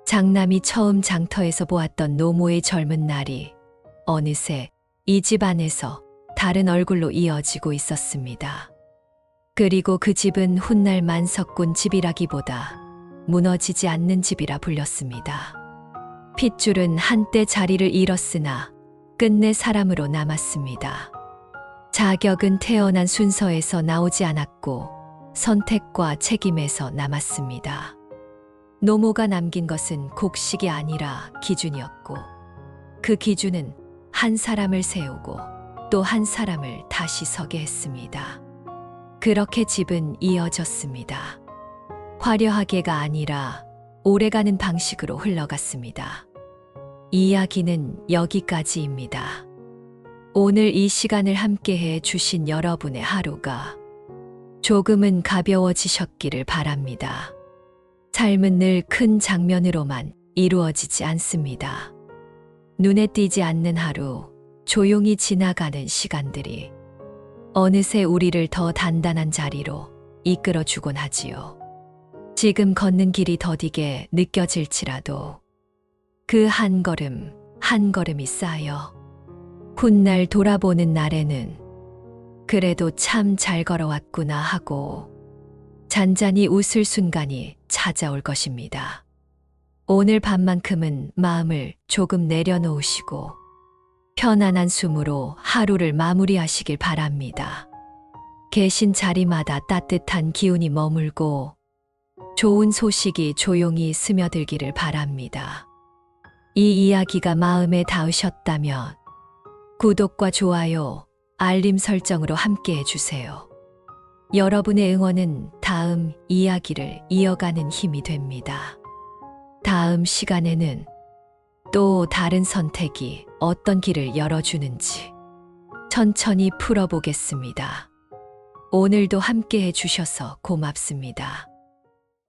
장남이 처음 장터에서 보았던 노모의 젊은 날이 어느새 이 집 안에서 다른 얼굴로 이어지고 있었습니다. 그리고 그 집은 훗날 만석군 집이라기보다 무너지지 않는 집이라 불렸습니다. 핏줄은 한때 자리를 잃었으나 끝내 사람으로 남았습니다. 자격은 태어난 순서에서 나오지 않았고 선택과 책임에서 남았습니다. 노모가 남긴 것은 곡식이 아니라 기준이었고, 그 기준은 한 사람을 세우고 또 한 사람을 다시 서게 했습니다. 그렇게 집은 이어졌습니다. 화려하게가 아니라 오래가는 방식으로 흘러갔습니다. 이야기는 여기까지입니다. 오늘 이 시간을 함께해 주신 여러분의 하루가 조금은 가벼워지셨기를 바랍니다. 삶은 늘 큰 장면으로만 이루어지지 않습니다. 눈에 띄지 않는 하루, 조용히 지나가는 시간들이 어느새 우리를 더 단단한 자리로 이끌어주곤 하지요. 지금 걷는 길이 더디게 느껴질지라도 그 한 걸음 한 걸음이 쌓여 훗날 돌아보는 날에는 그래도 참 잘 걸어왔구나 하고 잔잔히 웃을 순간이 찾아올 것입니다. 오늘 밤만큼은 마음을 조금 내려놓으시고 편안한 숨으로 하루를 마무리하시길 바랍니다. 계신 자리마다 따뜻한 기운이 머물고 좋은 소식이 조용히 스며들기를 바랍니다. 이 이야기가 마음에 닿으셨다면 구독과 좋아요, 알림 설정으로 함께 해주세요. 여러분의 응원은 다음 이야기를 이어가는 힘이 됩니다. 다음 시간에는 또 다른 선택이 어떤 길을 열어주는지 천천히 풀어보겠습니다. 오늘도 함께 해주셔서 고맙습니다.